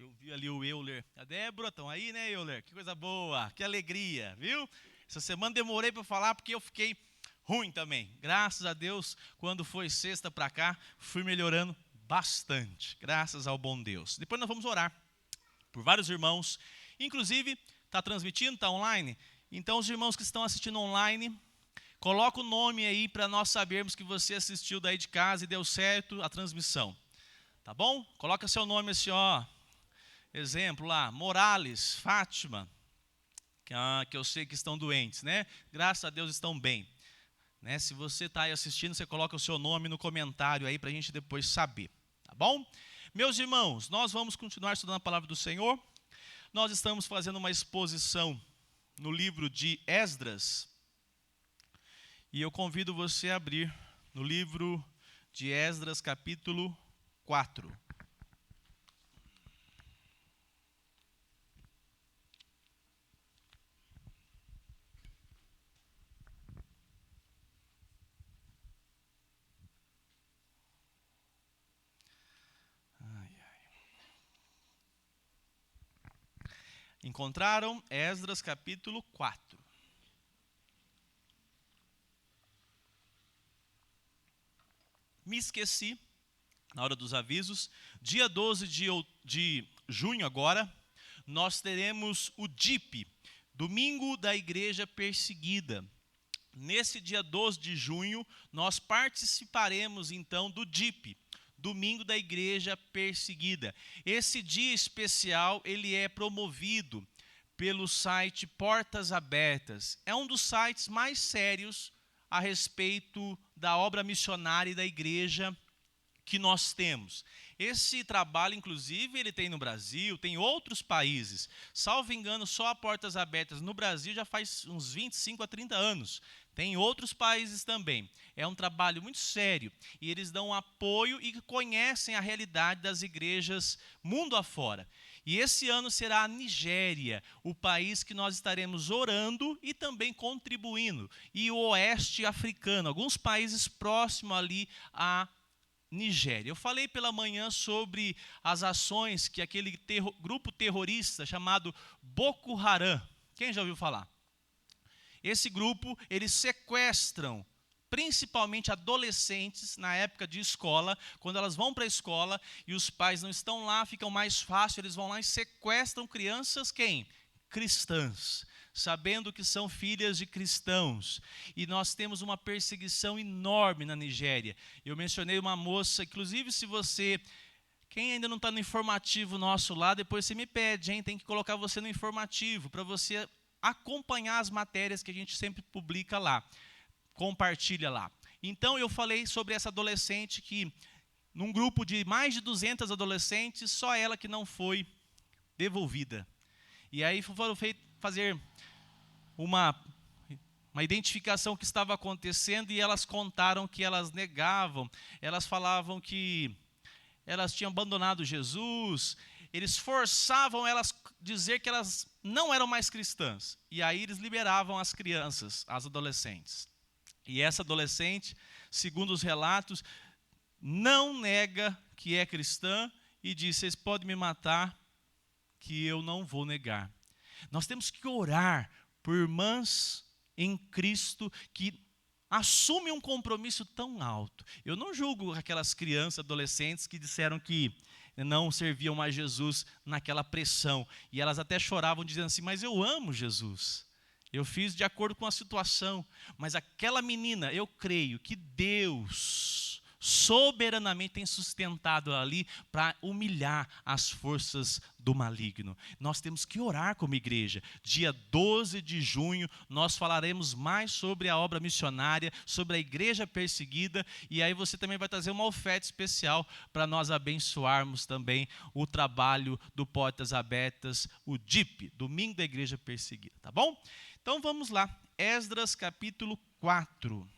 Eu vi ali o Euler. A Débora, estão aí, né, Euler? Que coisa boa, que alegria, viu? Essa semana demorei para falar porque eu fiquei ruim também. Graças a Deus, quando foi sexta para cá, fui melhorando bastante. Graças ao bom Deus. Depois nós vamos orar por vários irmãos. Inclusive, está transmitindo, está online? Então, os irmãos que estão assistindo online, coloca o nome aí para nós sabermos que você assistiu daí de casa e deu certo a transmissão. Tá bom? Coloca seu nome assim, ó. Exemplo lá, Morales, Fátima, que eu sei que estão doentes, né? Graças a Deus estão bem. Né? Se você está aí assistindo, você coloca o seu nome no comentário aí para a gente depois saber. Tá bom? Meus irmãos, nós vamos continuar estudando a palavra do Senhor. Nós estamos fazendo uma exposição no livro de Esdras. E eu convido você a abrir no livro de Esdras, capítulo 4. Encontraram? Esdras, capítulo 4. Me esqueci, na hora dos avisos, dia 12 de junho agora, nós teremos o DIP, Domingo da Igreja Perseguida. Nesse dia 12 de junho, nós participaremos então do DIP, Domingo da Igreja Perseguida. Esse dia especial, ele é promovido pelo site Portas Abertas. É um dos sites mais sérios a respeito da obra missionária e da igreja que nós temos. Esse trabalho, inclusive, ele tem no Brasil, tem em outros países. Salvo engano, só a Portas Abertas no Brasil já faz uns 25 a 30 anos. Tem em outros países também. É um trabalho muito sério. E eles dão apoio e conhecem a realidade das igrejas mundo afora. E esse ano será a Nigéria, o país que nós estaremos orando e também contribuindo. E o oeste africano, alguns países próximos ali a Nigéria. Eu falei pela manhã sobre as ações que aquele grupo terrorista chamado Boko Haram. Quem já ouviu falar? Esse grupo, eles sequestram principalmente adolescentes na época de escola, quando elas vão para a escola e os pais não estão lá, ficam mais fácil, eles vão lá e sequestram crianças, quem? Cristãs, sabendo que são filhas de cristãos. E nós temos uma perseguição enorme na Nigéria. Eu mencionei uma moça, inclusive se você... Quem ainda não está no informativo nosso lá, depois você me pede, hein? Tem que colocar você no informativo, para você acompanhar as matérias que a gente sempre publica lá. Compartilha lá. Então eu falei sobre essa adolescente que, num grupo de mais de 200 adolescentes, só ela que não foi devolvida. E aí foram fazer uma identificação que estava acontecendo e elas contaram que elas negavam, elas falavam que elas tinham abandonado Jesus, eles forçavam elas a dizer que elas não eram mais cristãs. E aí eles liberavam as crianças, as adolescentes. E essa adolescente, segundo os relatos, não nega que é cristã e diz: vocês podem me matar, que eu não vou negar. Nós temos que orar por irmãs em Cristo que assumem um compromisso tão alto. Eu não julgo aquelas crianças, adolescentes que disseram que não serviam mais Jesus naquela pressão. E elas até choravam dizendo assim: mas eu amo Jesus. Eu fiz de acordo com a situação, mas aquela menina, eu creio que Deus soberanamente tem sustentado ali para humilhar as forças do maligno. Nós temos que orar como igreja. Dia 12 de junho, nós falaremos mais sobre a obra missionária, sobre a igreja perseguida, e aí você também vai trazer uma oferta especial para nós abençoarmos também o trabalho do Portas Abertas, o DIP, Domingo da Igreja Perseguida, tá bom? Então vamos lá, Esdras capítulo 4.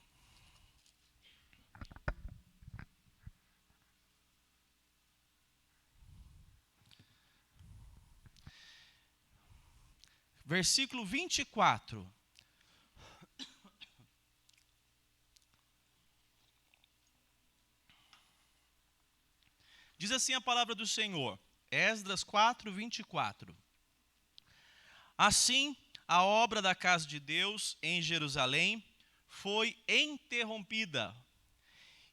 Versículo 24. Diz assim a palavra do Senhor: Esdras 4, 24. Assim, a obra da casa de Deus em Jerusalém foi interrompida,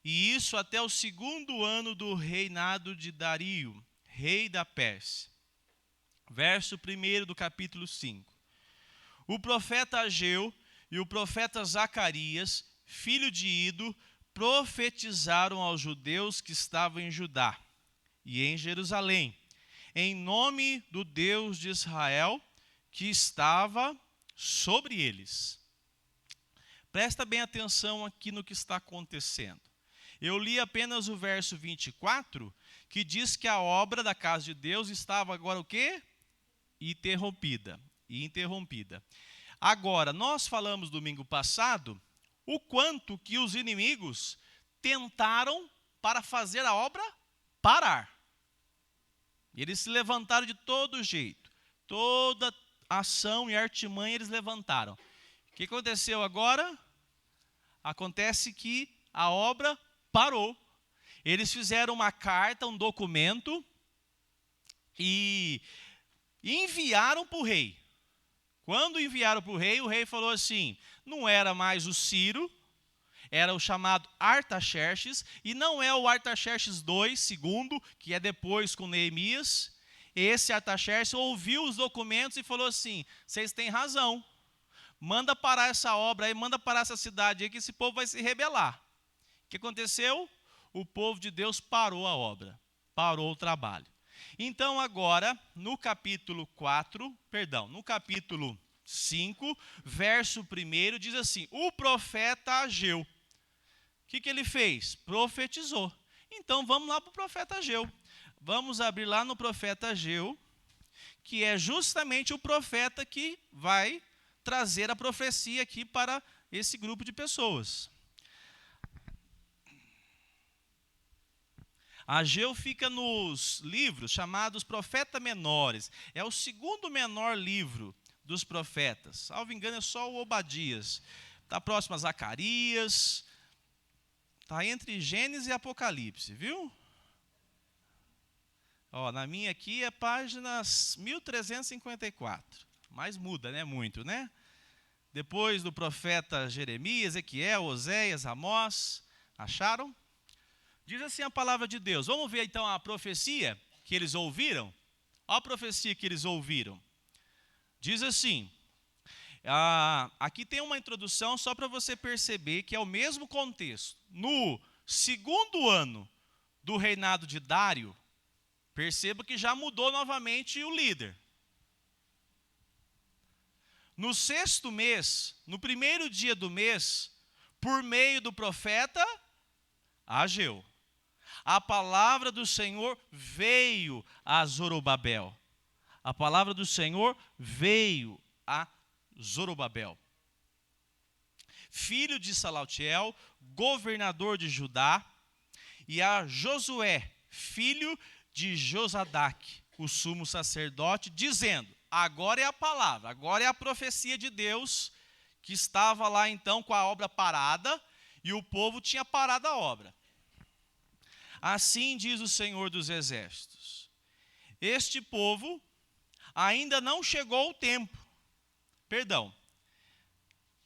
e isso até o 2º ano do reinado de Dario, rei da Pérsia. Verso 1 do capítulo 5. O profeta Ageu e o profeta Zacarias, filho de Ido, profetizaram aos judeus que estavam em Judá e em Jerusalém, em nome do Deus de Israel, que estava sobre eles. Presta bem atenção aqui no que está acontecendo. Eu li apenas o verso 24, que diz que a obra da casa de Deus estava agora o quê? Interrompida. Agora, nós falamos domingo passado o quanto que os inimigos tentaram para fazer a obra parar. Eles se levantaram de todo jeito. Toda ação e artimanha eles levantaram. O que aconteceu agora? Acontece que a obra parou. Eles fizeram uma carta, um documento e enviaram para o rei. Quando enviaram para o rei falou assim, não era mais o Ciro, era o chamado Artaxerxes, e não é o Artaxerxes II, segundo, que é depois com Neemias. Esse Artaxerxes ouviu os documentos e falou assim, vocês têm razão, manda parar essa obra aí, manda parar essa cidade aí, que esse povo vai se rebelar. O que aconteceu? O povo de Deus parou a obra, parou o trabalho. Então agora, no capítulo 5, verso 1, diz assim, o profeta Ageu, o que ele fez? Profetizou. Então vamos lá para o profeta Ageu. Vamos abrir lá no profeta Ageu, que é justamente o profeta que vai trazer a profecia aqui para esse grupo de pessoas. Ageu fica nos livros chamados profetas menores. É o 2º menor livro dos profetas. Salvo engano, é só o Obadias. Está próximo a Zacarias. Está entre Gênesis e Apocalipse, viu? Ó, na minha aqui é página 1354. Mas muda, né? Muito, né? Depois do profeta Jeremias, Ezequiel, Oséias, Amós. Acharam? Diz assim a palavra de Deus. Vamos ver então a profecia que eles ouviram? Olha a profecia que eles ouviram. Diz assim, aqui tem uma introdução só para você perceber que é o mesmo contexto. No 2º ano do reinado de Dário, perceba que já mudou novamente o líder. No 6º mês, no 1º dia do mês, por meio do profeta Ageu, a palavra do Senhor veio a Zorobabel. A palavra do Senhor veio a Zorobabel, filho de Salatiel, governador de Judá, e a Josué, filho de Josadaque, o sumo sacerdote, dizendo, agora é a palavra, agora é a profecia de Deus, que estava lá então com a obra parada, e o povo tinha parado a obra. Assim diz o Senhor dos Exércitos, este povo ainda não chegou o tempo,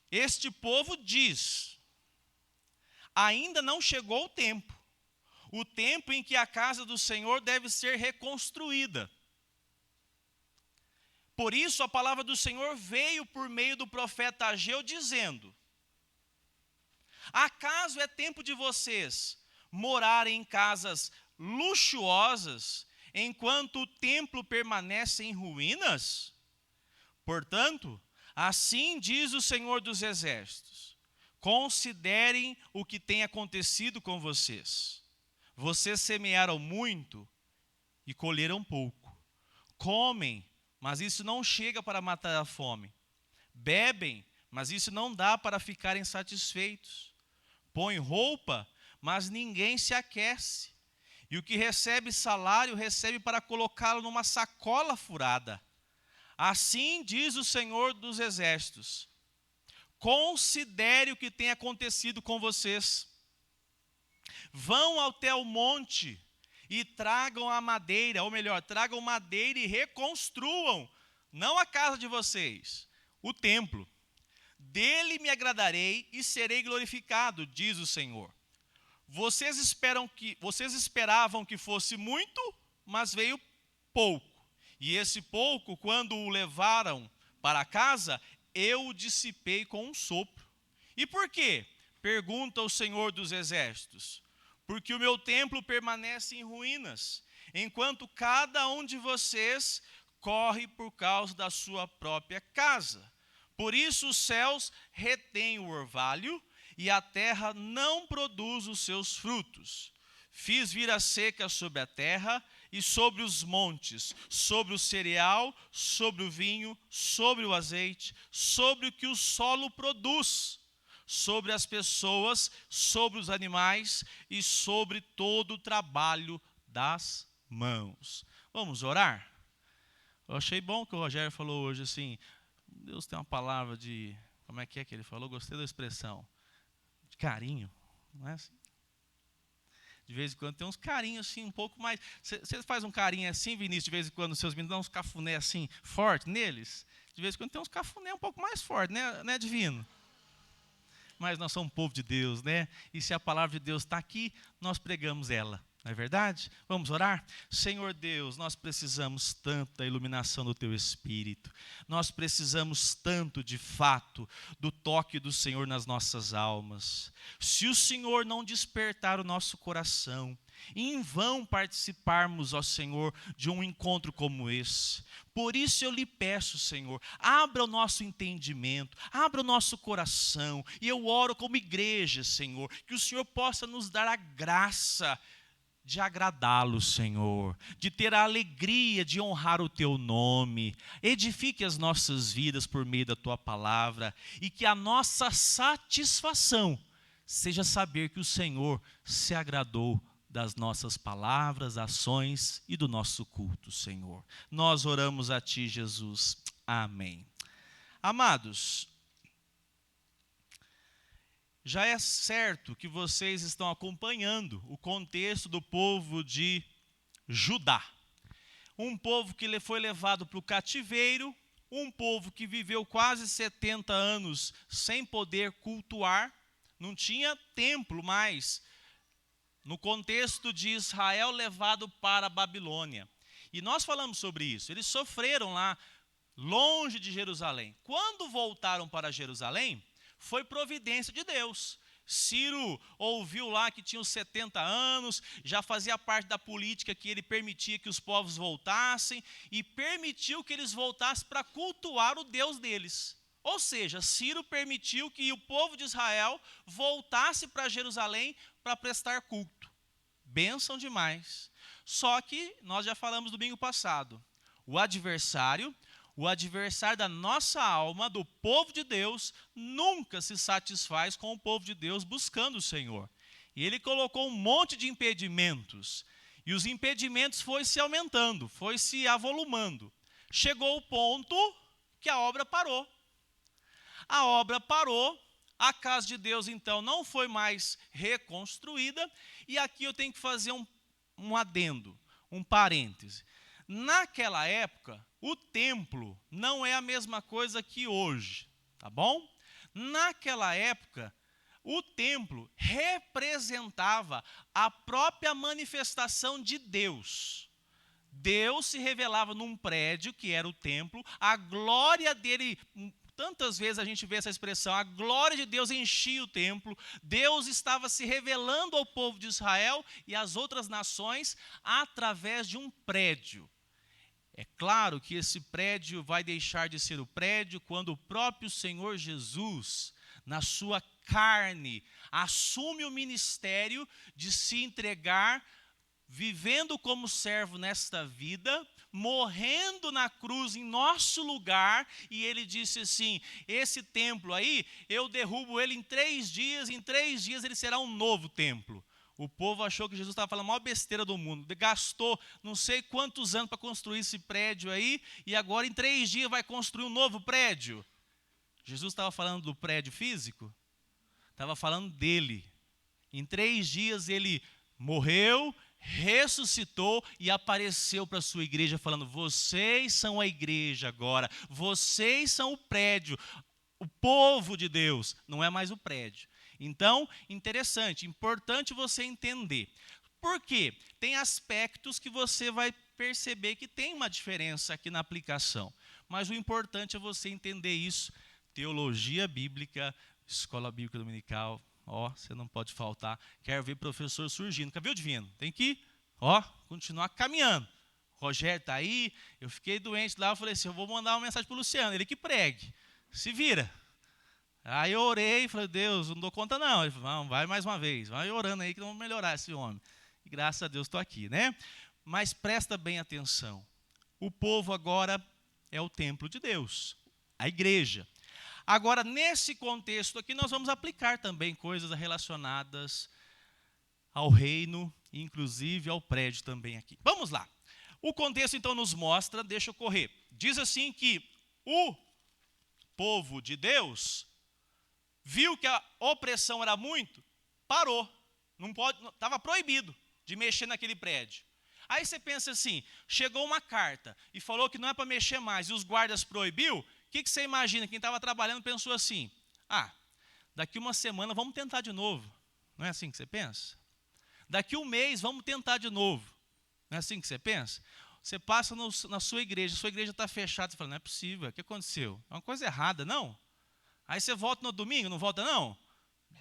este povo diz, ainda não chegou o tempo em que a casa do Senhor deve ser reconstruída. Por isso a palavra do Senhor veio por meio do profeta Ageu dizendo, acaso é tempo de vocês morarem em casas luxuosas, enquanto o templo permanece em ruínas? Portanto, assim diz o Senhor dos Exércitos, considerem o que tem acontecido com vocês. Vocês semearam muito e colheram pouco. Comem, mas isso não chega para matar a fome. Bebem, mas isso não dá para ficarem satisfeitos. Põem roupa, mas ninguém se aquece. E o que recebe salário, recebe para colocá-lo numa sacola furada. Assim diz o Senhor dos Exércitos, considere o que tem acontecido com vocês. Vão até o monte e tragam a madeira, ou melhor, tragam madeira e reconstruam, não a casa de vocês, o templo. Dele me agradarei e serei glorificado, diz o Senhor. Vocês esperavam que fosse muito, mas veio pouco. E esse pouco, quando o levaram para casa, eu o dissipei com um sopro. E por quê? Pergunta o Senhor dos Exércitos. Porque o meu templo permanece em ruínas, enquanto cada um de vocês corre por causa da sua própria casa. Por isso os céus retêm o orvalho e a terra não produz os seus frutos. Fiz vir a seca sobre a terra e sobre os montes, sobre o cereal, sobre o vinho, sobre o azeite, sobre o que o solo produz, sobre as pessoas, sobre os animais e sobre todo o trabalho das mãos. Vamos orar? Eu achei bom que o Rogério falou hoje assim, Deus tem uma palavra de, como é que ele falou? Gostei da expressão, de carinho, não é assim? De vez em quando tem uns carinhos assim, um pouco mais. Você faz um carinho assim, Vinícius, de vez em quando os seus meninos dão uns cafuné assim, forte neles? De vez em quando tem uns cafuné um pouco mais forte, né, divino? Mas nós somos um povo de Deus, né? E se a palavra de Deus está aqui, nós pregamos ela. Não é verdade? Vamos orar? Senhor Deus, nós precisamos tanto da iluminação do Teu Espírito. Nós precisamos tanto, de fato, do toque do Senhor nas nossas almas. Se o Senhor não despertar o nosso coração, em vão participarmos, ó Senhor, de um encontro como esse. Por isso eu lhe peço, Senhor, abra o nosso entendimento, abra o nosso coração. E eu oro como igreja, Senhor, que o Senhor possa nos dar a graça de agradá-lo, Senhor, de ter a alegria de honrar o Teu nome. Edifique as nossas vidas por meio da Tua palavra e que a nossa satisfação seja saber que o Senhor se agradou das nossas palavras, ações e do nosso culto, Senhor. Nós oramos a Ti, Jesus. Amém. Amados, já é certo que vocês estão acompanhando o contexto do povo de Judá. Um povo que foi levado para o cativeiro, um povo que viveu quase 70 anos sem poder cultuar, não tinha templo mais, no contexto de Israel levado para a Babilônia. E nós falamos sobre isso, eles sofreram lá, longe de Jerusalém. Quando voltaram para Jerusalém, foi providência de Deus. Ciro ouviu lá que tinha os 70 anos, já fazia parte da política que ele permitia que os povos voltassem, e permitiu que eles voltassem para cultuar o Deus deles. Ou seja, Ciro permitiu que o povo de Israel voltasse para Jerusalém para prestar culto. Bênção demais. Só que, nós já falamos domingo passado, o adversário da nossa alma, do povo de Deus, nunca se satisfaz com o povo de Deus buscando o Senhor. E ele colocou um monte de impedimentos. E os impedimentos foi se aumentando, foi se avolumando. Chegou o ponto que a obra parou. A obra parou, a casa de Deus então não foi mais reconstruída. E aqui eu tenho que fazer um adendo, um parêntese. Naquela época, o templo não é a mesma coisa que hoje, tá bom? Naquela época, o templo representava a própria manifestação de Deus. Deus se revelava num prédio, que era o templo, a glória dele, tantas vezes a gente vê essa expressão, a glória de Deus enchia o templo, Deus estava se revelando ao povo de Israel e às outras nações através de um prédio. É claro que esse prédio vai deixar de ser o prédio quando o próprio Senhor Jesus, na sua carne, assume o ministério de se entregar, vivendo como servo nesta vida, morrendo na cruz em nosso lugar, e ele disse assim, esse templo aí, eu derrubo ele em 3 dias ele será um novo templo. O povo achou que Jesus estava falando a maior besteira do mundo, gastou não sei quantos anos para construir esse prédio aí, e agora em 3 dias vai construir um novo prédio. Jesus estava falando do prédio físico? Estava falando dele. Em 3 dias ele morreu, ressuscitou e apareceu para a sua igreja falando, vocês são a igreja agora, vocês são o prédio, o povo de Deus, não é mais o prédio. Então, interessante, importante você entender. Por quê? Tem aspectos que você vai perceber que tem uma diferença aqui na aplicação. Mas o importante é você entender isso. Teologia bíblica, escola bíblica dominical, você não pode faltar. Quero ver professor surgindo. Cadê o divino? Tem que, continuar caminhando. Rogério está aí, eu fiquei doente lá, eu falei assim, eu vou mandar uma mensagem para o Luciano, ele que pregue. Se vira. Aí eu orei e falei, Deus, não dou conta não. Ele falou, não, vai mais uma vez, vai orando aí que vamos melhorar esse homem. E graças a Deus estou aqui, né? Mas presta bem atenção. O povo agora é o templo de Deus, a igreja. Agora, nesse contexto aqui, nós vamos aplicar também coisas relacionadas ao reino, inclusive ao prédio também aqui. Vamos lá. O contexto, então, nos mostra, deixa eu correr. Diz assim que o povo de Deus viu que a opressão era muito, parou. Estava proibido de mexer naquele prédio. Aí você pensa assim, chegou uma carta e falou que não é para mexer mais, e os guardas proibiu, o que você imagina? Quem estava trabalhando pensou assim, daqui uma semana vamos tentar de novo. Não é assim que você pensa? Daqui um mês vamos tentar de novo. Não é assim que você pensa? Você passa na sua igreja está fechada, você fala, não é possível, o que aconteceu? É uma coisa errada, não? Aí você volta no domingo, não volta não?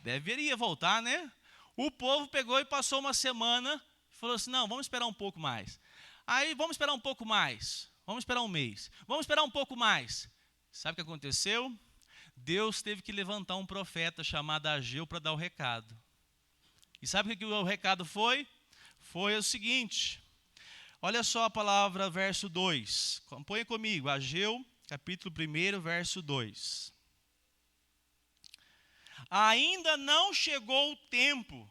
Deveria voltar, né? O povo pegou e passou uma semana, falou assim, não, vamos esperar um pouco mais. Aí, vamos esperar um pouco mais, vamos esperar um mês, vamos esperar um pouco mais. Sabe o que aconteceu? Deus teve que levantar um profeta chamado Ageu para dar o recado. E sabe o que o recado foi? Foi o seguinte, olha só a palavra, verso 2. Acompanhe comigo, Ageu, capítulo 1, verso 2. Ainda não chegou o tempo.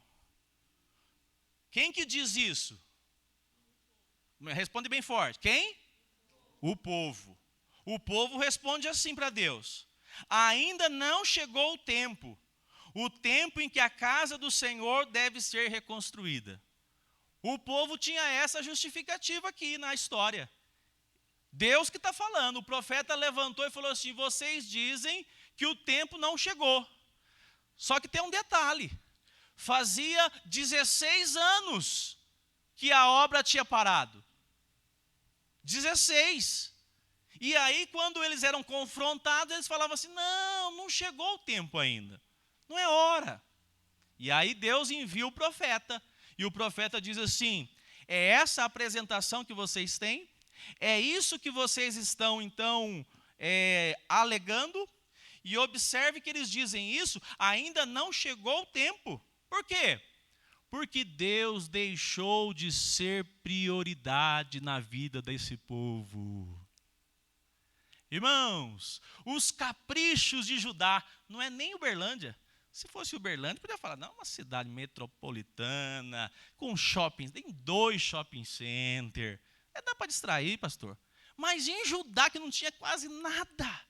Quem que diz isso? Responde bem forte. Quem? O povo. O povo responde assim para Deus. Ainda não chegou o tempo em que a casa do Senhor deve ser reconstruída. O povo tinha essa justificativa aqui na história. Deus que está falando, o profeta levantou e falou assim, vocês dizem que o tempo não chegou. Só que tem um detalhe, fazia 16 anos que a obra tinha parado. 16. E aí, quando eles eram confrontados, eles falavam assim, não chegou o tempo ainda, não é hora. E aí Deus envia o profeta, e o profeta diz assim, é essa a apresentação que vocês têm? É isso que vocês estão, então, alegando? E observe que eles dizem isso, ainda não chegou o tempo. Por quê? Porque Deus deixou de ser prioridade na vida desse povo. Irmãos, os caprichos de Judá, não é nem Uberlândia. Se fosse Uberlândia, poderia falar, não, uma cidade metropolitana, com shoppings, tem 2 shopping centers. Dá para distrair, pastor. Mas em Judá, que não tinha quase nada,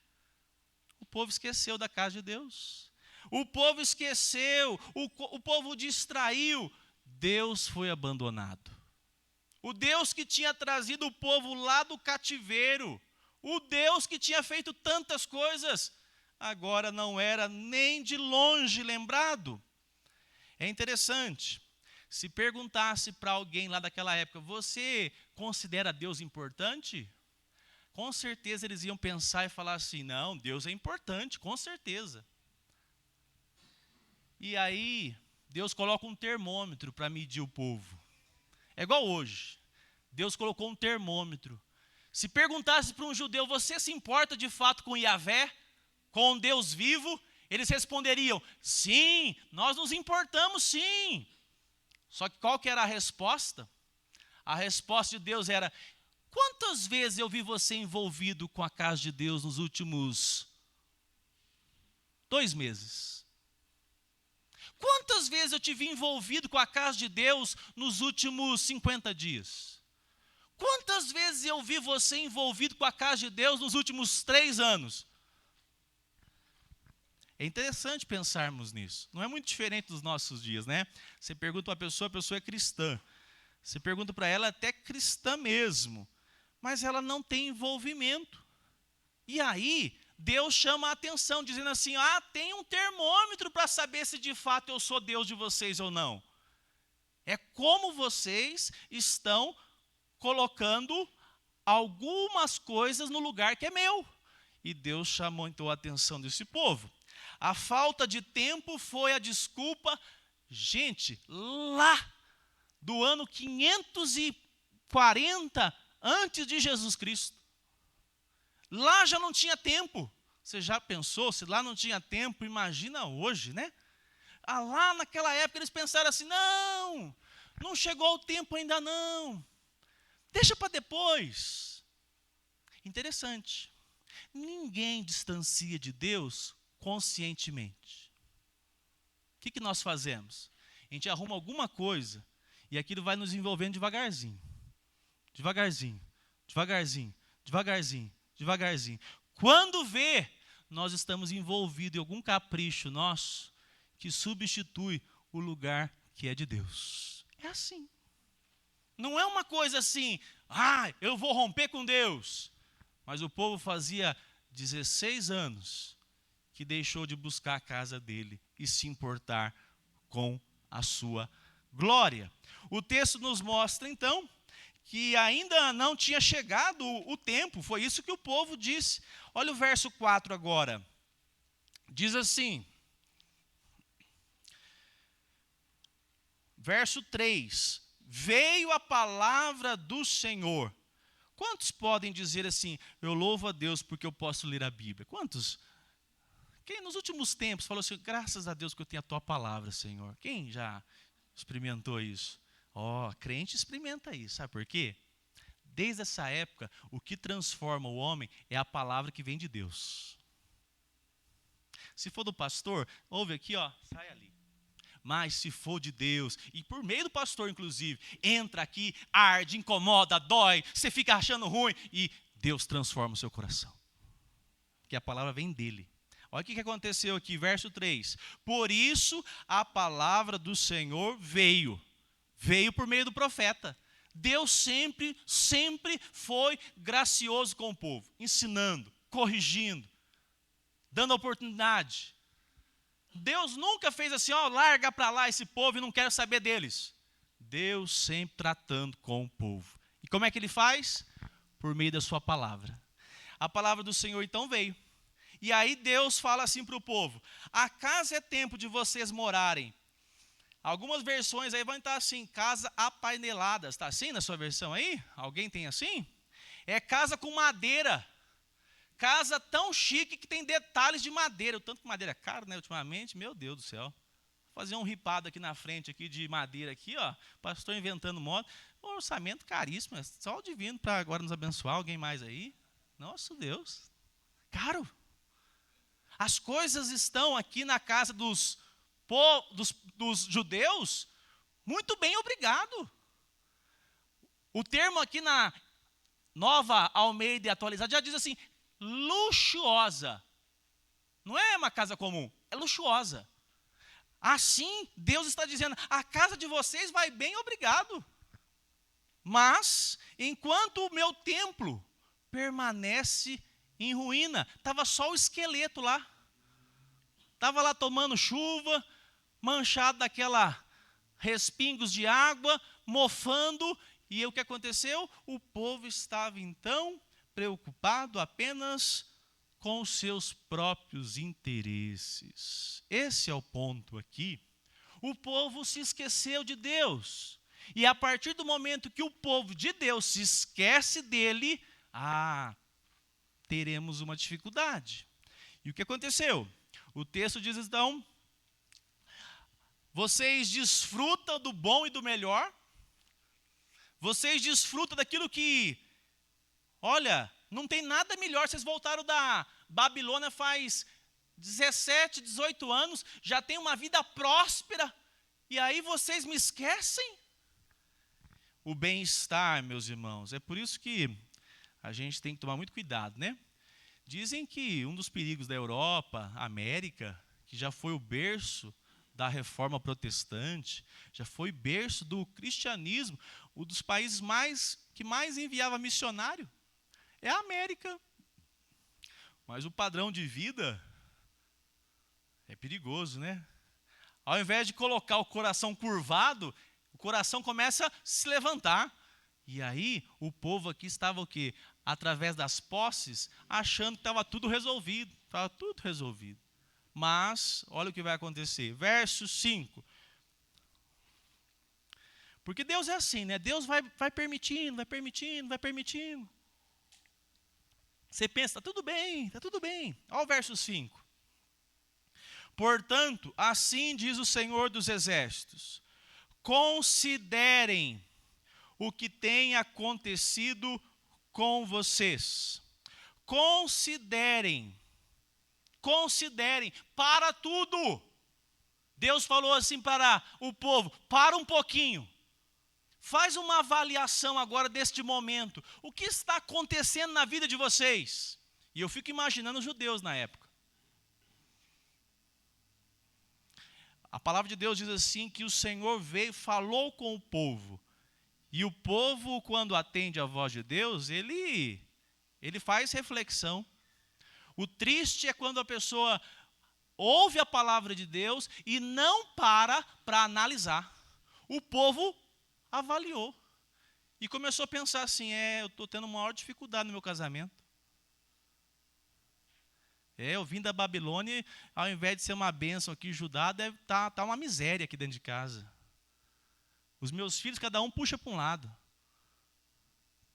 o povo esqueceu da casa de Deus. O povo esqueceu, o povo distraiu. Deus foi abandonado. O Deus que tinha trazido o povo lá do cativeiro, o Deus que tinha feito tantas coisas, agora não era nem de longe lembrado. É interessante, se perguntasse para alguém lá daquela época, você considera Deus importante? Com certeza eles iam pensar e falar assim, não, Deus é importante, com certeza. E aí, Deus coloca um termômetro para medir o povo. É igual hoje, Deus colocou um termômetro. Se perguntasse para um judeu, você se importa de fato com Yahvé, com um Deus vivo? Eles responderiam, sim, nós nos importamos sim. Só que qual que era a resposta? A resposta de Deus era, quantas vezes eu vi você envolvido com a casa de Deus nos últimos 2 meses? Quantas vezes eu te vi envolvido com a casa de Deus nos últimos 50 dias? Quantas vezes eu vi você envolvido com a casa de Deus nos últimos 3 anos? É interessante pensarmos nisso. Não é muito diferente dos nossos dias, né? Você pergunta para a pessoa é cristã. Você pergunta para ela, até cristã mesmo, mas ela não tem envolvimento. E aí, Deus chama a atenção, dizendo assim, tem um termômetro para saber se de fato eu sou Deus de vocês ou não. É como vocês estão colocando algumas coisas no lugar que é meu. E Deus chamou então a atenção desse povo. A falta de tempo foi a desculpa, gente, lá do ano 540 antes de Jesus Cristo. Lá já não tinha tempo. Você já pensou, se lá não tinha tempo, imagina hoje, né? Lá naquela época eles pensaram assim, não chegou o tempo ainda não. Deixa para depois. Interessante. Ninguém distancia de Deus conscientemente. O que nós fazemos? A gente arruma alguma coisa e aquilo vai nos envolvendo devagarzinho. Devagarzinho, devagarzinho, devagarzinho, devagarzinho. Quando vê, nós estamos envolvidos em algum capricho nosso que substitui o lugar que é de Deus. É assim. Não é uma coisa assim, eu vou romper com Deus. Mas o povo fazia 16 anos que deixou de buscar a casa dele e se importar com a sua glória. O texto nos mostra, então, que ainda não tinha chegado o tempo. Foi isso que o povo disse. Olha o verso 4 agora. Diz assim, verso 3. Veio a palavra do Senhor. Quantos podem dizer assim, eu louvo a Deus porque eu posso ler a Bíblia? Quantos? Quem nos últimos tempos falou assim, graças a Deus que eu tenho a tua palavra, Senhor? Quem já experimentou isso? Crente experimenta isso, sabe por quê? Desde essa época, o que transforma o homem é a palavra que vem de Deus. Se for do pastor, ouve aqui, sai ali. Mas se for de Deus, e por meio do pastor inclusive, entra aqui, arde, incomoda, dói, você fica achando ruim, e Deus transforma o seu coração. Porque a palavra vem dele. Olha o que aconteceu aqui, verso 3. Por isso a palavra do Senhor veio por meio do profeta. Deus sempre foi gracioso com o povo, ensinando, corrigindo, dando oportunidade. Deus nunca fez assim, larga para lá esse povo e não quero saber deles. Deus sempre tratando com o povo. E como é que ele faz? Por meio da sua palavra. A palavra do Senhor então veio. E aí Deus fala assim para o povo, acaso é tempo de vocês morarem? Algumas versões aí vão estar assim, casa apaineladas. Está assim na sua versão aí? Alguém tem assim? É casa com madeira. Casa tão chique que tem detalhes de madeira. O tanto que madeira é caro, né, ultimamente. Meu Deus do céu. Vou fazer um ripado aqui na frente aqui de madeira aqui, pastor inventando moda. Um orçamento caríssimo. Só o divino para agora nos abençoar. Alguém mais aí? Nosso Deus. Caro. As coisas estão aqui na casa dos judeus muito bem, obrigado. O termo aqui na Nova Almeida Atualizada já diz assim, luxuosa. Não é uma casa comum, é luxuosa. Assim, Deus está dizendo, a casa de vocês vai bem, obrigado. Mas, enquanto o meu templo permanece em ruína, estava só o esqueleto lá. Estava lá tomando chuva, manchado daquela respingos de água, mofando. E o que aconteceu? O povo estava então preocupado apenas com os seus próprios interesses. Esse é o ponto aqui. O povo se esqueceu de Deus. E a partir do momento que o povo de Deus se esquece dele, teremos uma dificuldade. E o que aconteceu? O texto diz então, vocês desfrutam do bom e do melhor, vocês desfrutam daquilo que, não tem nada melhor, vocês voltaram da Babilônia faz 17, 18 anos, já tem uma vida próspera, e aí vocês me esquecem? O bem-estar, meus irmãos, é por isso que a gente tem que tomar muito cuidado, né? Dizem que um dos perigos da Europa, América, que já foi o berço da Reforma Protestante, já foi berço do cristianismo, um dos países que mais enviava missionário é a América. Mas o padrão de vida é perigoso, né? Ao invés de colocar o coração curvado, o coração começa a se levantar. E aí, o povo aqui estava o quê? Através das posses, achando que estava tudo resolvido. Estava tudo resolvido. Mas, olha o que vai acontecer. Verso 5. Porque Deus é assim, né? Deus vai permitindo, vai permitindo, vai permitindo. Você pensa, está tudo bem, está tudo bem. Olha o verso 5. Portanto, assim diz o Senhor dos Exércitos: considerem o que tem acontecido com vocês. Considerem para tudo. Deus falou assim para o povo: para um pouquinho. Faz uma avaliação agora deste momento. O que está acontecendo na vida de vocês? E eu fico imaginando os judeus na época. A palavra de Deus diz assim que o Senhor veio, falou com o povo. E o povo, quando atende a voz de Deus, ele faz reflexão. O triste é quando a pessoa ouve a palavra de Deus e não para analisar. O povo avaliou e começou a pensar assim: eu estou tendo maior dificuldade no meu casamento. Eu vim da Babilônia, ao invés de ser uma bênção aqui, Judá, deve tá uma miséria aqui dentro de casa. Os meus filhos, cada um puxa para um lado.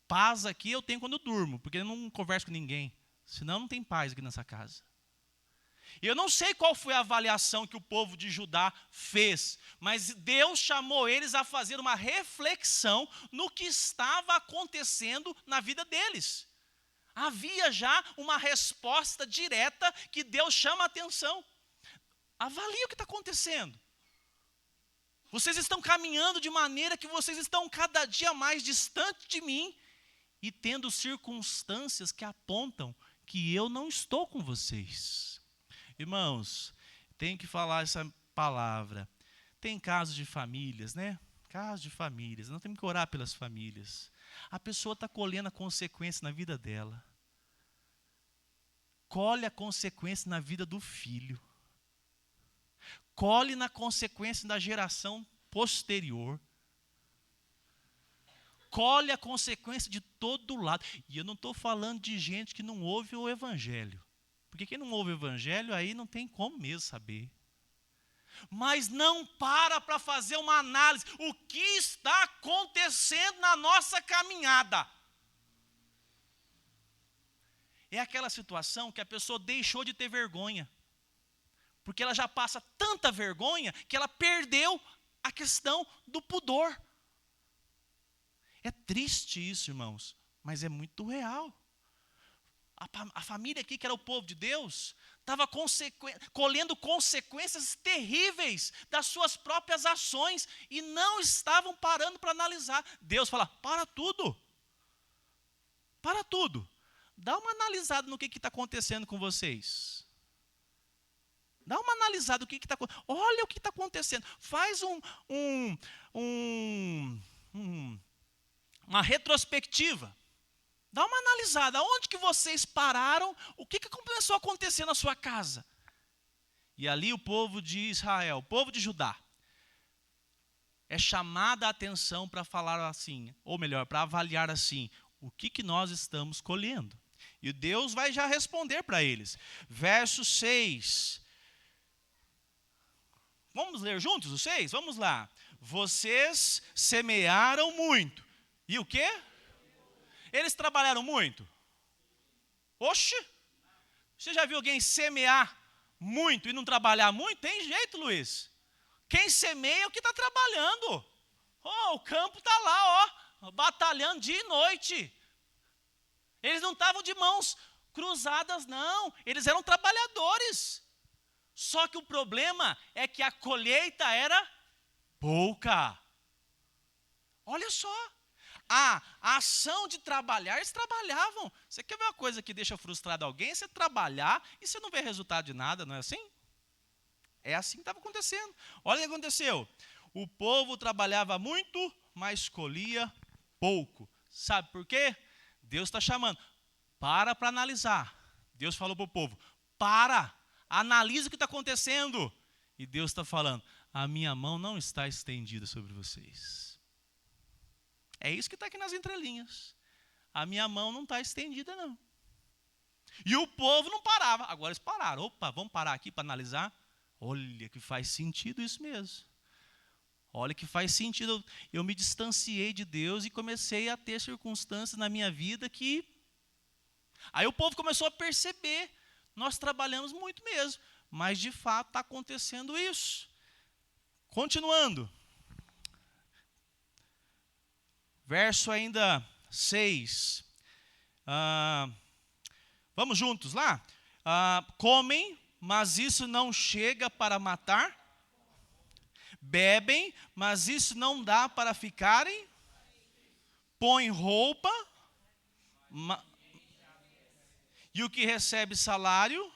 Paz aqui eu tenho quando eu durmo, porque eu não converso com ninguém. Senão não tem paz aqui nessa casa. E eu não sei qual foi a avaliação que o povo de Judá fez, mas Deus chamou eles a fazer uma reflexão no que estava acontecendo na vida deles. Havia já uma resposta direta que Deus chama a atenção. Avalie o que está acontecendo. Vocês estão caminhando de maneira que vocês estão cada dia mais distante de mim e tendo circunstâncias que apontam que eu não estou com vocês. Irmãos, tenho que falar essa palavra. Tem casos de famílias, né? Casos de famílias. Nós temos que orar pelas famílias. A pessoa está colhendo a consequência na vida dela. Colhe a consequência na vida do filho. Colhe na consequência da geração posterior. Colhe a consequência de todo lado. E eu não estou falando de gente que não ouve o evangelho. Porque quem não ouve o evangelho, aí não tem como mesmo saber. Mas não para fazer uma análise. O que está acontecendo na nossa caminhada? É aquela situação que a pessoa deixou de ter vergonha. Porque ela já passa tanta vergonha que ela perdeu a questão do pudor. É triste isso, irmãos, mas é muito real. A família aqui, que era o povo de Deus, estava colhendo consequências terríveis das suas próprias ações e não estavam parando para analisar. Deus fala: para tudo. Para tudo. Dá uma analisada no que está acontecendo com vocês. Dá uma analisada no que está acontecendo. Olha o que está acontecendo. Faz uma retrospectiva. Dá uma analisada. Onde que vocês pararam? O que começou a acontecer na sua casa? E ali o povo de Israel, o povo de Judá, é chamada a atenção para falar assim, ou melhor, para avaliar assim, o que nós estamos colhendo. E Deus vai já responder para eles. Verso 6. Vamos ler juntos o 6? Vamos lá. Vocês semearam muito. E o quê? Eles trabalharam muito? Oxe! Você já viu alguém semear muito e não trabalhar muito? Tem jeito, Luiz. Quem semeia é o que está trabalhando. O campo está lá, batalhando dia e noite. Eles não estavam de mãos cruzadas, não. Eles eram trabalhadores. Só que o problema é que a colheita era pouca. Olha só. A ação de trabalhar, eles trabalhavam. Você quer ver uma coisa que deixa frustrado alguém? Você trabalhar e você não vê resultado de nada, não é assim? É assim que estava acontecendo. Olha o que aconteceu. O povo trabalhava muito, mas colhia pouco. Sabe por quê? Deus está chamando. Para analisar. Deus falou para o povo, analisa o que está acontecendo. E Deus está falando, a minha mão não está estendida sobre vocês. É isso que está aqui nas entrelinhas. A minha mão não está estendida, não. E o povo não parava. Agora eles pararam. Opa, vamos parar aqui para analisar? Olha que faz sentido isso mesmo. Olha que faz sentido. Eu me distanciei de Deus e comecei a ter circunstâncias na minha vida que... Aí o povo começou a perceber. Nós trabalhamos muito mesmo. Mas de fato está acontecendo isso. Continuando. Verso ainda 6. Vamos juntos lá? Comem, mas isso não chega para matar. Bebem, mas isso não dá para ficarem. Põem roupa. E o que recebe salário?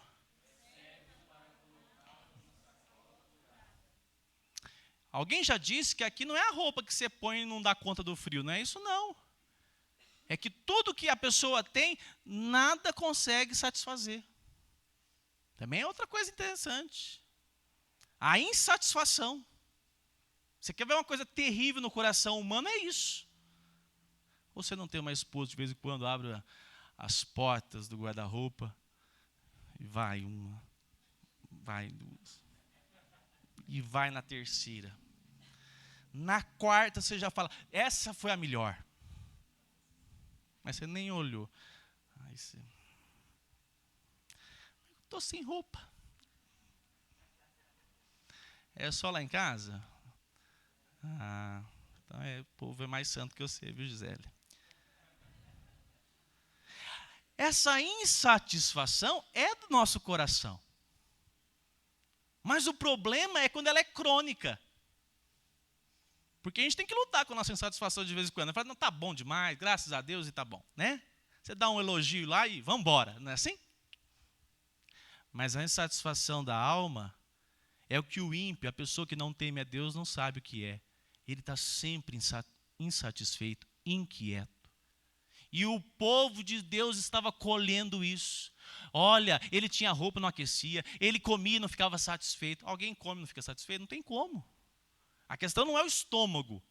Alguém já disse que aqui não é a roupa que você põe e não dá conta do frio. Não é isso, não. É que tudo que a pessoa tem, nada consegue satisfazer. Também é outra coisa interessante. A insatisfação. Você quer ver uma coisa terrível no coração humano? É isso. Você não tem uma esposa de vez em quando abre as portas do guarda-roupa e vai uma, vai duas, e vai na terceira. Na quarta você já fala, essa foi a melhor. Mas você nem olhou. Aí você... Estou sem roupa. É só lá em casa? Então o povo é mais santo que você, viu, Gisele? Essa insatisfação é do nosso coração. Mas o problema é quando ela é crônica. Porque a gente tem que lutar com a nossa insatisfação de vez em quando. Fala, não, tá bom demais, graças a Deus e tá bom, né? Você dá um elogio lá e vamos embora, não é assim? Mas a insatisfação da alma é o que o ímpio, a pessoa que não teme a Deus, não sabe o que é. Ele está sempre insatisfeito, inquieto. E o povo de Deus estava colhendo isso. Olha, ele tinha roupa, não aquecia. Ele comia e não ficava satisfeito. Alguém come e não fica satisfeito? Não tem como. A questão não é o estômago.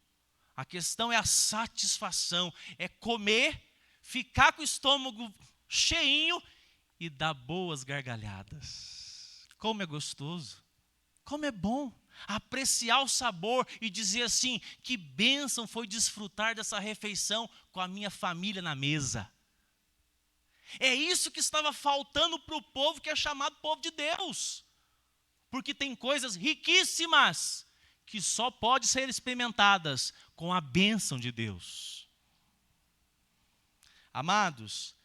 A questão é a satisfação. É comer, ficar com o estômago cheinho e dar boas gargalhadas. Como é gostoso. Como é bom. Apreciar o sabor e dizer assim, que bênção foi desfrutar dessa refeição com a minha família na mesa. É isso que estava faltando para o povo que é chamado povo de Deus. Porque tem coisas riquíssimas que só podem ser experimentadas com a bênção de Deus. Amados,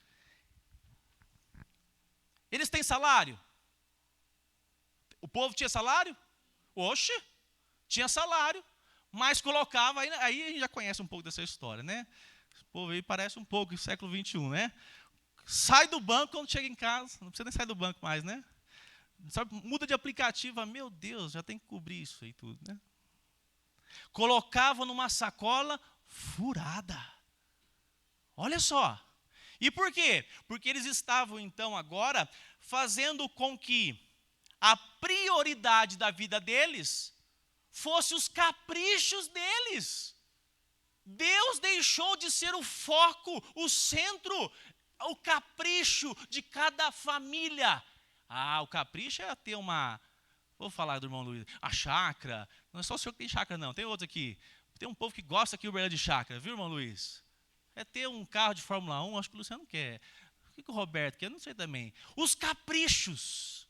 eles têm salário? O povo tinha salário? Oxe, tinha salário, mas colocava, aí a gente já conhece um pouco dessa história, né? O povo aí parece um pouco do século 21, né? Sai do banco quando chega em casa, não precisa nem sair do banco mais, né? Sabe, muda de aplicativo, meu Deus, já tem que cobrir isso aí tudo, né? Colocava numa sacola furada. Olha só. E por quê? Porque eles estavam então agora fazendo com que a prioridade da vida deles fosse os caprichos deles. Deus deixou de ser o foco, o centro, o capricho de cada família. O capricho é ter uma... Vou falar do irmão Luiz. A chácara. Não é só o senhor que tem chácara, não. Tem outro aqui. Tem um povo que gosta aqui de chácara, viu, irmão Luiz? É ter um carro de Fórmula 1, acho que o Luciano quer. O que o Roberto quer? Eu não sei também. Os caprichos.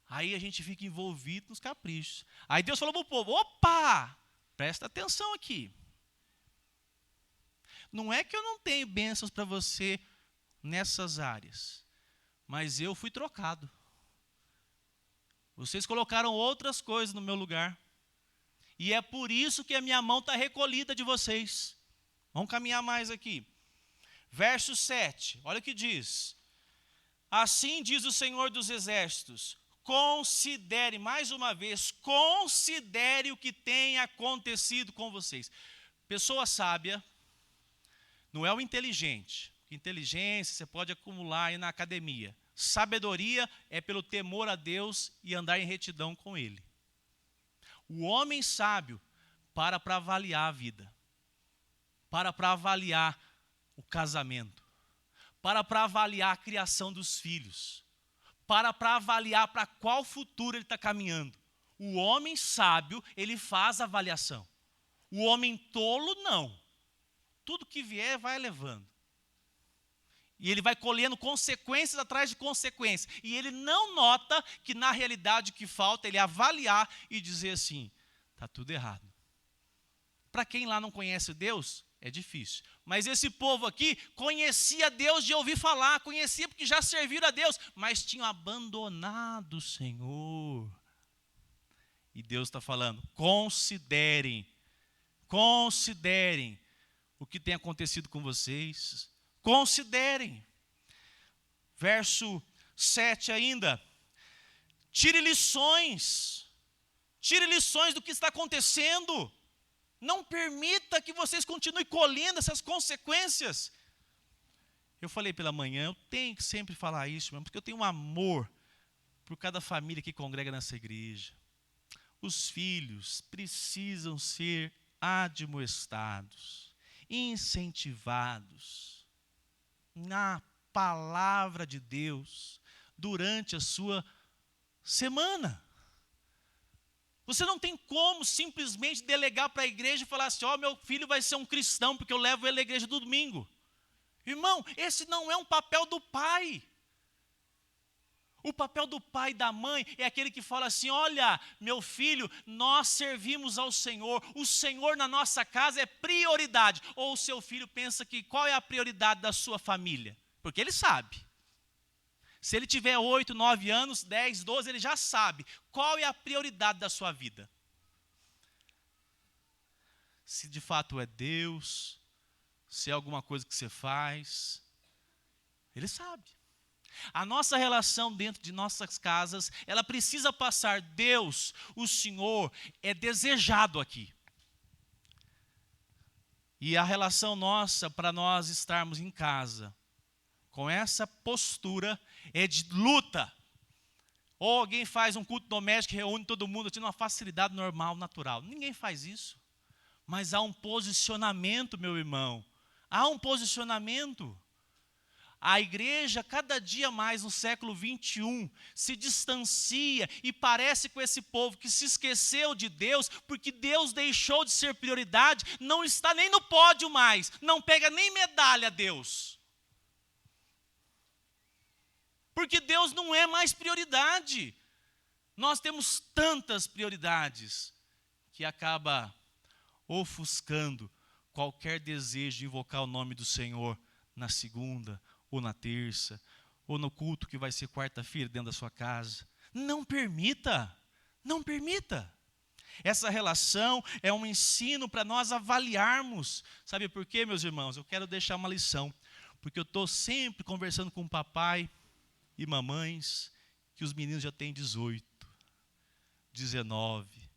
Aí a gente fica envolvido nos caprichos. Aí Deus falou para o povo, opa, presta atenção aqui. Não é que eu não tenho bênçãos para você nessas áreas, mas eu fui trocado. Vocês colocaram outras coisas no meu lugar. E é por isso que a minha mão está recolhida de vocês. Vamos caminhar mais aqui. Verso 7, olha o que diz. Assim diz o Senhor dos Exércitos, considere, mais uma vez, considere o que tem acontecido com vocês. Pessoa sábia não é o inteligente. Inteligência você pode acumular aí na academia. Sabedoria é pelo temor a Deus e andar em retidão com Ele. O homem sábio para avaliar a vida, para avaliar o casamento, para avaliar a criação dos filhos, para avaliar para qual futuro ele está caminhando. O homem sábio, ele faz avaliação. O homem tolo, não. Tudo que vier, vai levando. E ele vai colhendo consequências atrás de consequências. E ele não nota que, na realidade, o que falta é ele avaliar e dizer assim, está tudo errado. Para quem lá não conhece Deus, é difícil. Mas esse povo aqui conhecia Deus de ouvir falar, conhecia porque já serviram a Deus, mas tinham abandonado o Senhor. E Deus está falando, considerem o que tem acontecido com vocês. Considerem. Verso 7 ainda. Tire lições do que está acontecendo. Não permita que vocês continuem colhendo essas consequências. Eu falei pela manhã, eu tenho que sempre falar isso, porque eu tenho um amor por cada família que congrega nessa igreja. Os filhos precisam ser admoestados, incentivados na palavra de Deus durante a sua semana. Você não tem como simplesmente delegar para a igreja e falar assim, meu filho vai ser um cristão porque eu levo ele à igreja do domingo. Irmão, esse não é um papel do pai. O papel do pai e da mãe é aquele que fala assim, olha, meu filho, nós servimos ao Senhor, o Senhor na nossa casa é prioridade. Ou o seu filho pensa que qual é a prioridade da sua família? Porque ele sabe. Se ele tiver 8, 9 anos, 10, 12, ele já sabe qual é a prioridade da sua vida. Se de fato é Deus, se é alguma coisa que você faz, ele sabe. A nossa relação dentro de nossas casas, ela precisa passar, Deus, o Senhor, é desejado aqui. E a relação nossa, para nós estarmos em casa, com essa postura, é de luta. Ou alguém faz um culto doméstico, reúne todo mundo, tendo uma facilidade normal, natural. Ninguém faz isso. Mas há um posicionamento, meu irmão. Há um posicionamento. A igreja, cada dia mais no século 21, se distancia e parece com esse povo que se esqueceu de Deus, porque Deus deixou de ser prioridade, não está nem no pódio mais, não pega nem medalha a Deus. Porque Deus não é mais prioridade. Nós temos tantas prioridades que acaba ofuscando qualquer desejo de invocar o nome do Senhor na segunda, ou na terça, ou no culto que vai ser quarta-feira dentro da sua casa. Não permita. Essa relação é um ensino para nós avaliarmos. Sabe por quê, meus irmãos? Eu quero deixar uma lição. Porque eu estou sempre conversando com o papai e mamães, que os meninos já têm 18, 19,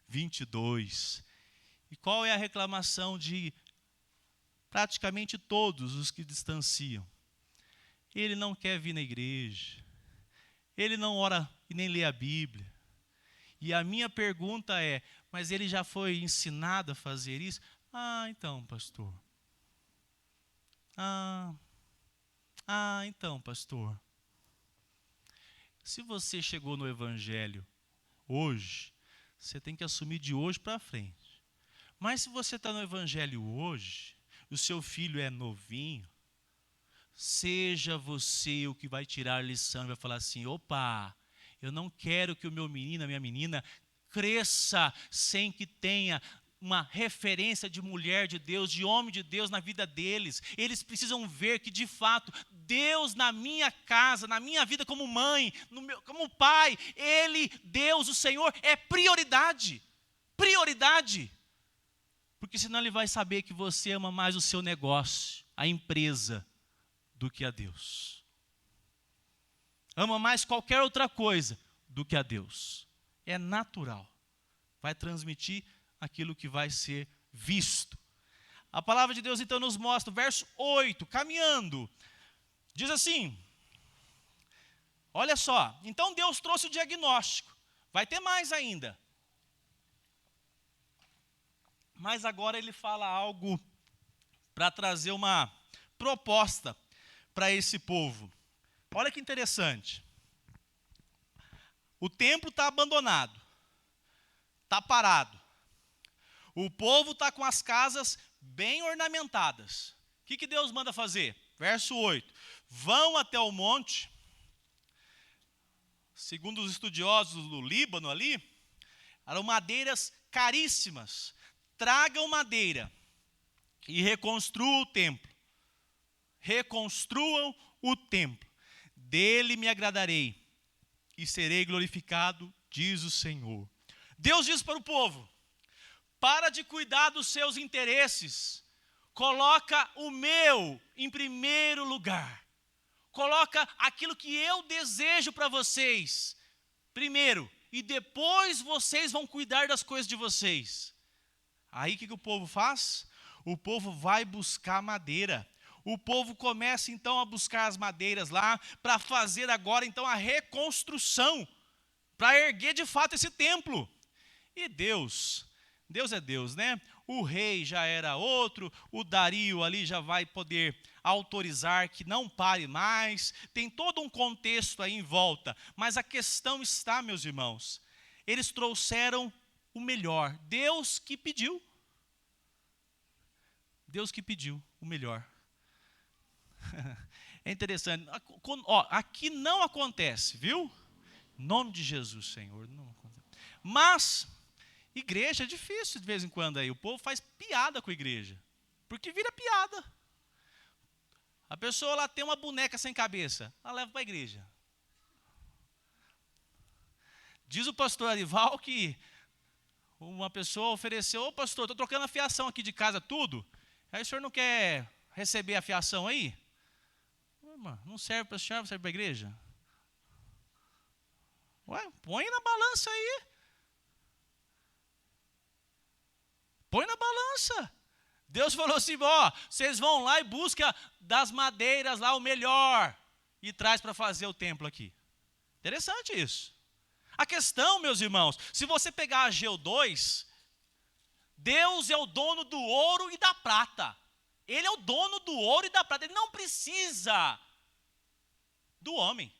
22. E qual é a reclamação de praticamente todos os que distanciam? Ele não quer vir na igreja, ele não ora e nem lê a Bíblia. E a minha pergunta é, mas ele já foi ensinado a fazer isso? Então, pastor. Então, pastor. Se você chegou no Evangelho hoje, você tem que assumir de hoje para frente. Mas se você está no Evangelho hoje, o seu filho é novinho, seja você o que vai tirar a lição e vai falar assim, opa, eu não quero que o meu menino, a minha menina, cresça sem que tenha uma referência de mulher de Deus, de homem de Deus na vida deles. Eles precisam ver que, de fato, Deus na minha casa, na minha vida como mãe, como pai, Ele, Deus, o Senhor, é prioridade. Prioridade. Porque senão ele vai saber que você ama mais o seu negócio, a empresa, do que a Deus. Ama mais qualquer outra coisa do que a Deus. É natural. Vai transmitir aquilo que vai ser visto. A palavra de Deus então nos mostra, verso 8, caminhando, diz assim, olha só, então Deus trouxe o diagnóstico, vai ter mais ainda. Mas agora ele fala algo para trazer uma proposta para esse povo. Olha que interessante. O templo está abandonado, está parado. O povo está com as casas bem ornamentadas. O que Deus manda fazer? Verso 8. Vão até o monte. Segundo os estudiosos do Líbano ali, eram madeiras caríssimas. Tragam madeira e reconstruam o templo. Reconstruam o templo. Dele me agradarei e serei glorificado, diz o Senhor. Deus diz para o povo, para de cuidar dos seus interesses, coloca o meu em primeiro lugar. Coloca aquilo que eu desejo para vocês primeiro, e depois vocês vão cuidar das coisas de vocês. Aí o que o povo faz? O povo vai buscar madeira. O povo começa então a buscar as madeiras lá, para fazer agora então a reconstrução, para erguer de fato esse templo. E Deus é Deus, né? O rei já era outro, o Dario ali já vai poder autorizar que não pare mais, tem todo um contexto aí em volta, mas a questão está, meus irmãos, eles trouxeram o melhor, Deus que pediu o melhor. É interessante, aqui não acontece, viu? Em nome de Jesus, Senhor, não acontece. Mas igreja é difícil de vez em quando aí. O povo faz piada com a igreja. Porque vira piada. A pessoa lá tem uma boneca sem cabeça. Ela leva para a igreja. Diz o pastor Arival que uma pessoa ofereceu, ô pastor, estou trocando a fiação aqui de casa tudo. Aí o senhor não quer receber a fiação aí? Não serve para o senhor, serve para a igreja? Ué, põe na balança aí. Põe na balança. Deus falou assim, vocês vão lá e buscam das madeiras lá o melhor e traz para fazer o templo aqui. Interessante isso. A questão, meus irmãos, se você pegar Ageu 2, Deus é o dono do ouro e da prata. Ele é o dono do ouro e da prata. Ele não precisa do homem.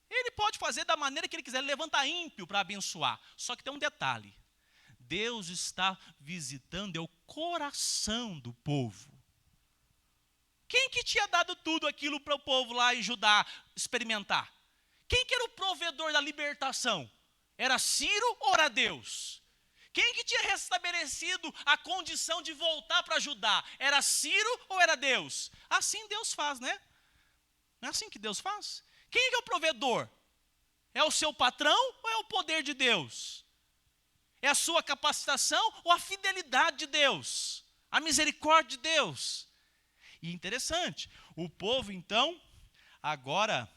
Ele pode fazer da maneira que ele quiser, levantar ímpio para abençoar. Só que tem um detalhe. Deus está visitando o coração do povo. Quem que tinha dado tudo aquilo para o povo lá em Judá experimentar? Quem que era o provedor da libertação? Era Ciro ou era Deus? Quem que tinha restabelecido a condição de voltar para Judá? Era Ciro ou era Deus? Assim Deus faz, né? Não é assim que Deus faz? Quem que é o provedor? É o seu patrão ou é o poder de Deus? É a sua capacitação ou a fidelidade de Deus? A misericórdia de Deus? E interessante, o povo então, agora,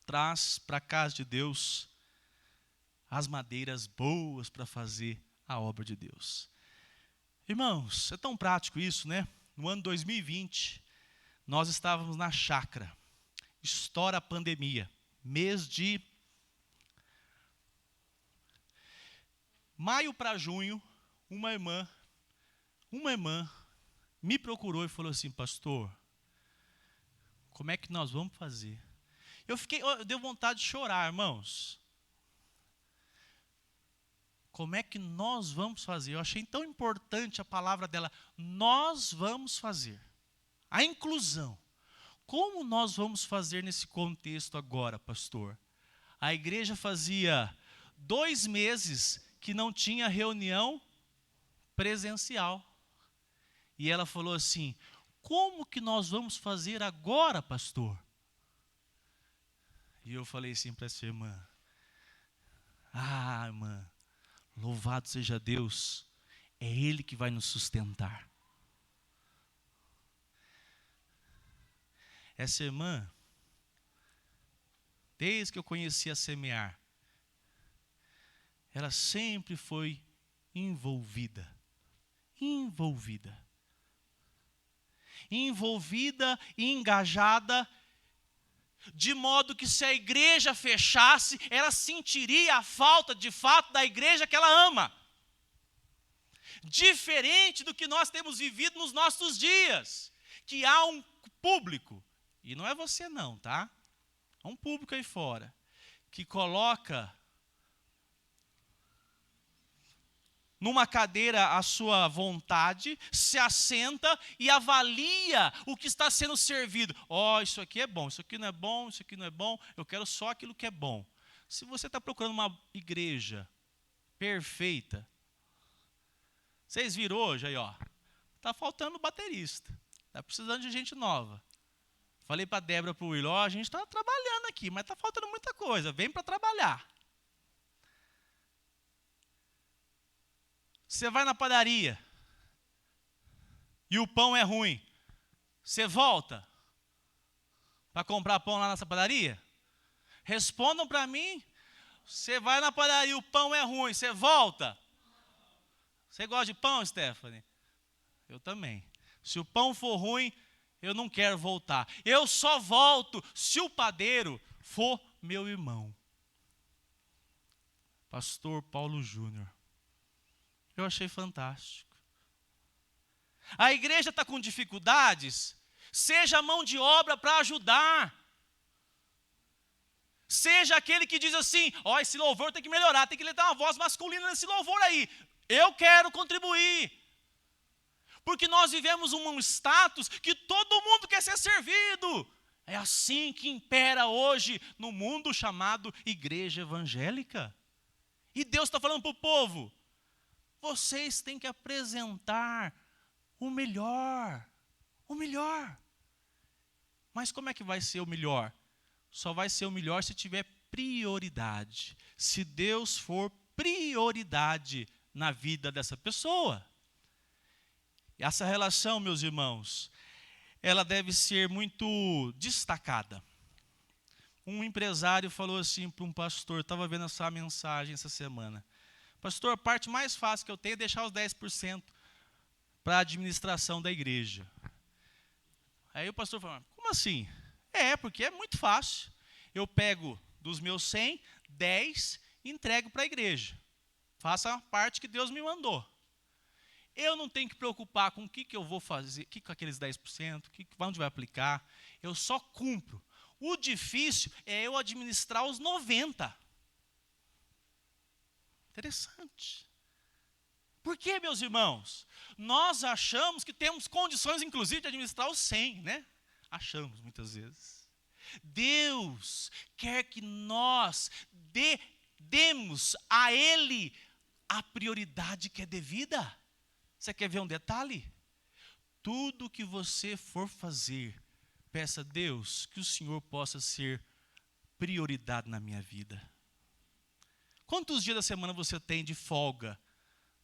traz para a casa de Deus as madeiras boas para fazer a obra de Deus. Irmãos, é tão prático isso, né? No ano 2020, nós estávamos na chácara, estoura a pandemia, mês de maio para junho, uma irmã me procurou e falou assim, pastor, como é que nós vamos fazer? Eu dei vontade de chorar, irmãos. Como é que nós vamos fazer? Eu achei tão importante a palavra dela, nós vamos fazer. A inclusão. Como nós vamos fazer nesse contexto agora, pastor? A igreja fazia 2 meses que não tinha reunião presencial. E ela falou assim, como que nós vamos fazer agora, pastor? E eu falei assim para essa irmã, irmã, louvado seja Deus, é Ele que vai nos sustentar. Essa irmã desde que eu conheci a Semear, ela sempre foi envolvida e engajada, de modo que se a igreja fechasse, ela sentiria a falta de fato da igreja que ela ama. Diferente do que nós temos vivido nos nossos dias, que há um público, e não é você não, tá? Há um público aí fora, que coloca numa cadeira à sua vontade, se assenta e avalia o que está sendo servido. Isso aqui é bom, isso aqui não é bom, isso aqui não é bom, eu quero só aquilo que é bom. Se você está procurando uma igreja perfeita, vocês viram hoje aí, está faltando baterista, está precisando de gente nova. Falei para a Débora, para o Will, a gente está trabalhando aqui, mas está faltando muita coisa, vem para trabalhar. Você vai na padaria e o pão é ruim. Você volta para comprar pão lá nessa padaria? Respondam para mim. Você vai na padaria e o pão é ruim. Você volta? Você gosta de pão, Stephanie? Eu também. Se o pão for ruim, eu não quero voltar. Eu só volto se o padeiro for meu irmão. Pastor Paulo Júnior. Eu achei fantástico. A igreja está com dificuldades, seja a mão de obra para ajudar. Seja aquele que diz assim, esse louvor tem que melhorar, tem que dar uma voz masculina nesse louvor aí. Eu quero contribuir. Porque nós vivemos um status que todo mundo quer ser servido. É assim que impera hoje no mundo chamado igreja evangélica. E Deus está falando para o povo, vocês têm que apresentar o melhor. O melhor. Mas como é que vai ser o melhor? Só vai ser o melhor se tiver prioridade. Se Deus for prioridade na vida dessa pessoa. E essa relação, meus irmãos, ela deve ser muito destacada. Um empresário falou assim para um pastor, estava vendo essa mensagem essa semana. Pastor, a parte mais fácil que eu tenho é deixar os 10% para a administração da igreja. Aí o pastor falou, como assim? Porque é muito fácil. Eu pego dos meus 100, 10 e entrego para a igreja. Faça a parte que Deus me mandou. Eu não tenho que preocupar com o que eu vou fazer, com aqueles 10%, onde vai aplicar. Eu só cumpro. O difícil é eu administrar os 90%. Interessante. Por que, meus irmãos? Nós achamos que temos condições, inclusive, de administrar os 100, né? Achamos, muitas vezes. Deus quer que nós demos a Ele a prioridade que é devida. Você quer ver um detalhe? Tudo que você for fazer, peça a Deus que o Senhor possa ser prioridade na minha vida. Quantos dias da semana você tem de folga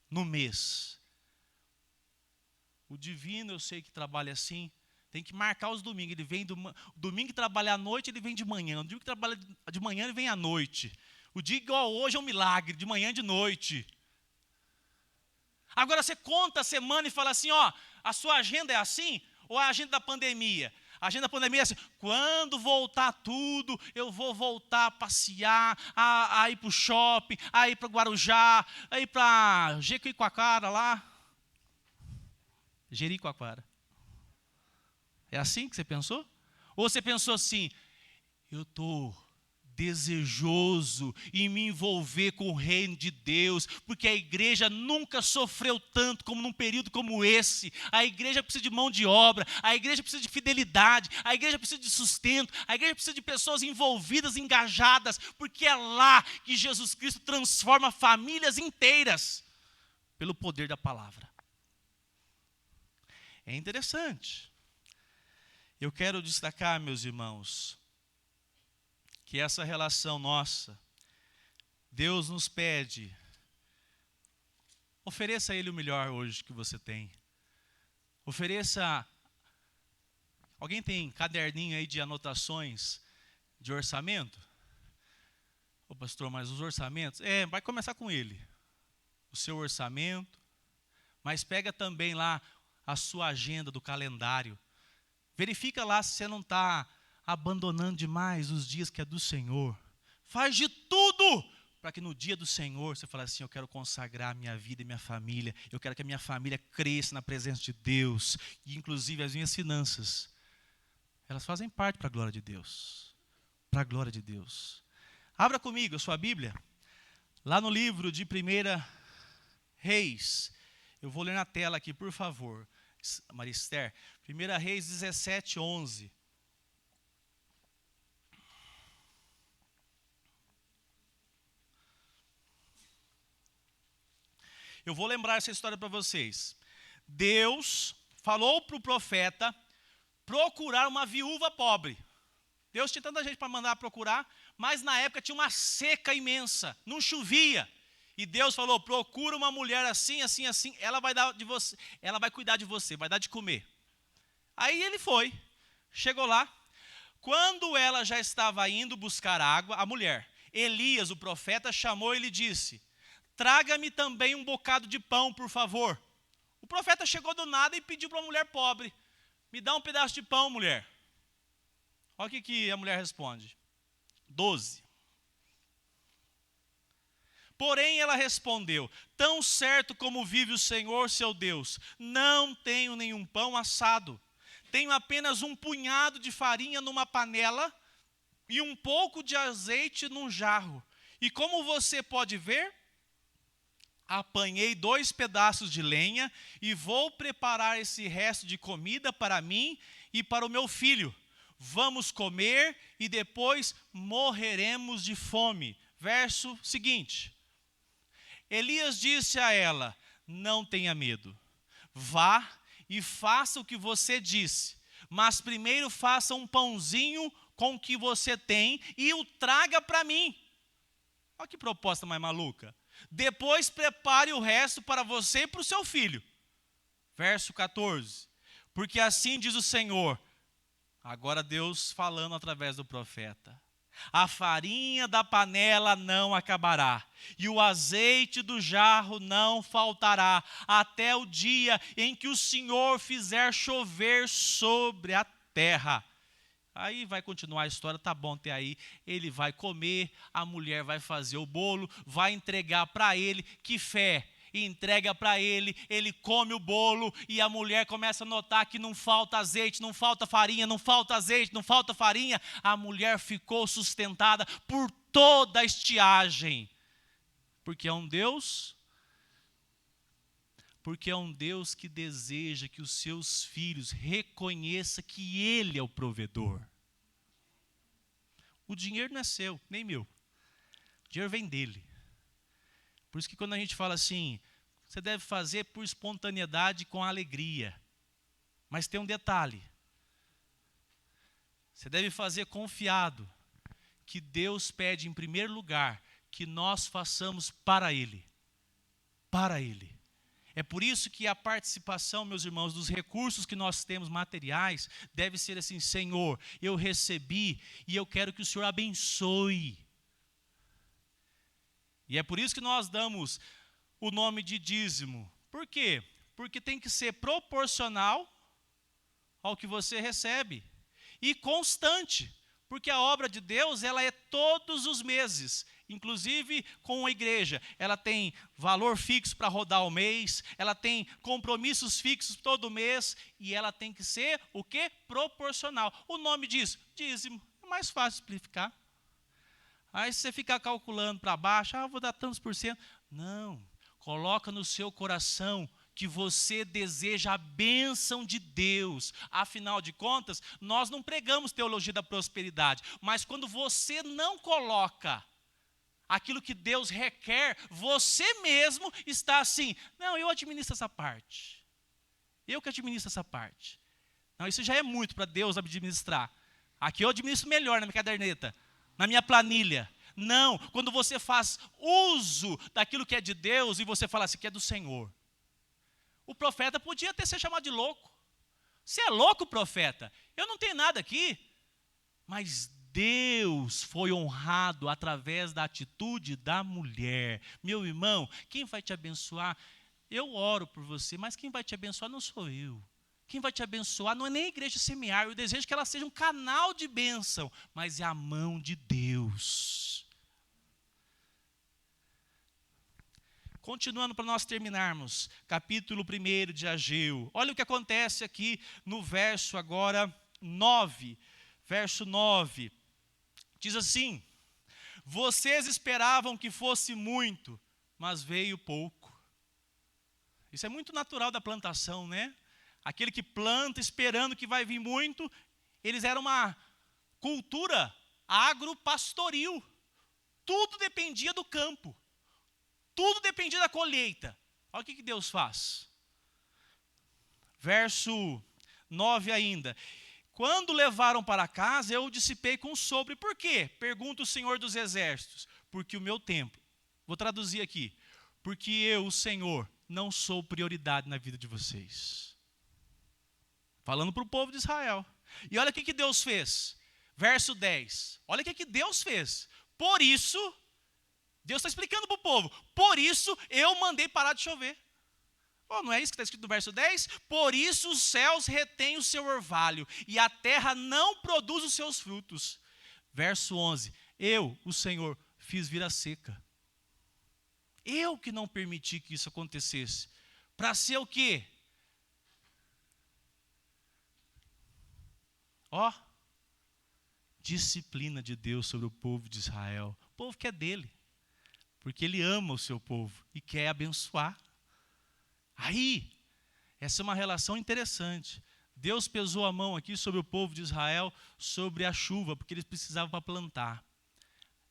no mês? O divino, eu sei que trabalha assim, tem que marcar os domingos. Ele vem domingo que trabalha à noite, ele vem de manhã. O domingo que trabalha de manhã, ele vem à noite. O dia igual hoje é um milagre, de manhã e de noite. Agora você conta a semana e fala assim, a sua agenda é assim? Ou a agenda da pandemia? A agenda da pandemia é assim, quando voltar tudo, eu vou voltar a passear, a ir para o shopping, a ir para Guarujá, a ir para Jericoacoara lá. Jericoacoara. É assim que você pensou? Ou você pensou assim, eu estou desejoso em me envolver com o reino de Deus, porque a igreja nunca sofreu tanto como num período como esse. A igreja precisa de mão de obra, a igreja precisa de fidelidade, a igreja precisa de sustento, a igreja precisa de pessoas envolvidas, engajadas, porque é lá que Jesus Cristo transforma famílias inteiras pelo poder da palavra. É interessante. Eu quero destacar, meus irmãos, que essa relação nossa, Deus nos pede, ofereça a Ele o melhor hoje que você tem. Ofereça, alguém tem caderninho aí de anotações de orçamento? Ô pastor, mas os orçamentos? Vai começar com ele. O seu orçamento. Mas pega também lá a sua agenda do calendário. Verifica lá se você não está abandonando demais os dias que é do Senhor. Faz de tudo para que no dia do Senhor você fale assim, eu quero consagrar a minha vida e minha família. Eu quero que a minha família cresça na presença de Deus. E inclusive as minhas finanças, elas fazem parte para a glória de Deus. Para a glória de Deus. Abra comigo a sua Bíblia. Lá no livro de 1 Reis. Eu vou ler na tela aqui, por favor. Maria Esther. 1 Reis 17, 11. Eu vou lembrar essa história para vocês. Deus falou para o profeta procurar uma viúva pobre. Deus tinha tanta gente para mandar procurar, mas na época tinha uma seca imensa, não chovia. E Deus falou, procura uma mulher assim, assim, assim, ela vai dar de você, ela vai cuidar de você, vai dar de comer. Aí ele foi, chegou lá. Quando ela já estava indo buscar água, a mulher, Elias, o profeta, chamou e lhe disse, traga-me também um bocado de pão, por favor. O profeta chegou do nada e pediu para a mulher pobre, me dá um pedaço de pão, mulher. Olha o que a mulher responde. 12. Porém ela respondeu, tão certo como vive o Senhor, seu Deus, não tenho nenhum pão assado. Tenho apenas um punhado de farinha numa panela e um pouco de azeite num jarro. E como você pode ver, apanhei 2 pedaços de lenha e vou preparar esse resto de comida para mim e para o meu filho. Vamos comer e depois morreremos de fome. Verso seguinte. Elias disse a ela, não tenha medo. Vá e faça o que você disse. Mas primeiro faça um pãozinho com o que você tem e o traga para mim. Olha que proposta mais maluca. Depois prepare o resto para você e para o seu filho. Verso 14. Porque assim diz o Senhor. Agora Deus falando através do profeta. A farinha da panela não acabará, e o azeite do jarro não faltará, até o dia em que o Senhor fizer chover sobre a terra. Aí vai continuar a história, tá bom até aí. Ele vai comer, a mulher vai fazer o bolo, vai entregar para ele, que fé. E entrega para ele, ele come o bolo e a mulher começa a notar que não falta azeite, não falta farinha, não falta azeite, não falta farinha. A mulher ficou sustentada por toda a estiagem. Porque é um Deus que deseja que os seus filhos reconheçam que Ele é o provedor. O dinheiro não é seu, nem meu. O dinheiro vem dele. Por isso que quando a gente fala assim, você deve fazer por espontaneidade com alegria. Mas tem um detalhe. Você deve fazer confiado que Deus pede em primeiro lugar que nós façamos para Ele. Para Ele. É por isso que a participação, meus irmãos, dos recursos que nós temos materiais, deve ser assim, Senhor, eu recebi e eu quero que o Senhor abençoe. E é por isso que nós damos o nome de dízimo. Por quê? Porque tem que ser proporcional ao que você recebe. E constante. Porque a obra de Deus, ela é todos os meses. Inclusive com a igreja. Ela tem valor fixo para rodar o mês. Ela tem compromissos fixos todo mês. E ela tem que ser o quê? Proporcional. O nome diz dízimo. É mais fácil de simplificar. Aí se você ficar calculando para baixo, vou dar tantos por cento. Não, coloca no seu coração que você deseja a bênção de Deus. Afinal de contas, nós não pregamos teologia da prosperidade, mas quando você não coloca aquilo que Deus requer, você mesmo está assim, não, eu administro essa parte. Eu que administro essa parte. Não, isso já é muito para Deus administrar. Aqui eu administro melhor na minha caderneta. Na minha planilha. Não, quando você faz uso daquilo que é de Deus e você fala assim, que é do Senhor. O profeta podia ter sido chamado de louco. Você é louco, profeta? Eu não tenho nada aqui. Mas Deus foi honrado através da atitude da mulher. Meu irmão, quem vai te abençoar? Eu oro por você, mas quem vai te abençoar não sou eu. Quem vai te abençoar não é nem a igreja semear. Eu desejo que ela seja um canal de bênção, mas é a mão de Deus. Continuando para nós terminarmos, capítulo 1 de Ageu. Olha o que acontece aqui no verso agora 9. Verso 9. Diz assim: vocês esperavam que fosse muito, mas veio pouco. Isso é muito natural da plantação, né? Aquele que planta esperando que vai vir muito, eles eram uma cultura agropastoril. Tudo dependia do campo. Tudo dependia da colheita. Olha o que Deus faz. Verso 9 ainda. Quando levaram para casa, eu dissipei com sopro. E por quê? Pergunta o Senhor dos Exércitos. Porque o meu tempo. Vou traduzir aqui. Porque eu, o Senhor, não sou prioridade na vida de vocês. Falando para o povo de Israel. E olha o que Deus fez. Verso 10. Olha o que Deus fez. Por isso, Deus está explicando para o povo. Por isso eu mandei parar de chover. Oh, não é isso que está escrito no verso 10? Por isso os céus retêm o seu orvalho e a terra não produz os seus frutos. Verso 11. Eu, o Senhor, fiz vir a seca. Eu que não permiti que isso acontecesse. Para ser o quê? Ó, disciplina de Deus sobre o povo de Israel. O povo que é dele. Porque ele ama o seu povo e quer abençoar. Aí, essa é uma relação interessante. Deus pesou a mão aqui sobre o povo de Israel, sobre a chuva, porque eles precisavam para plantar.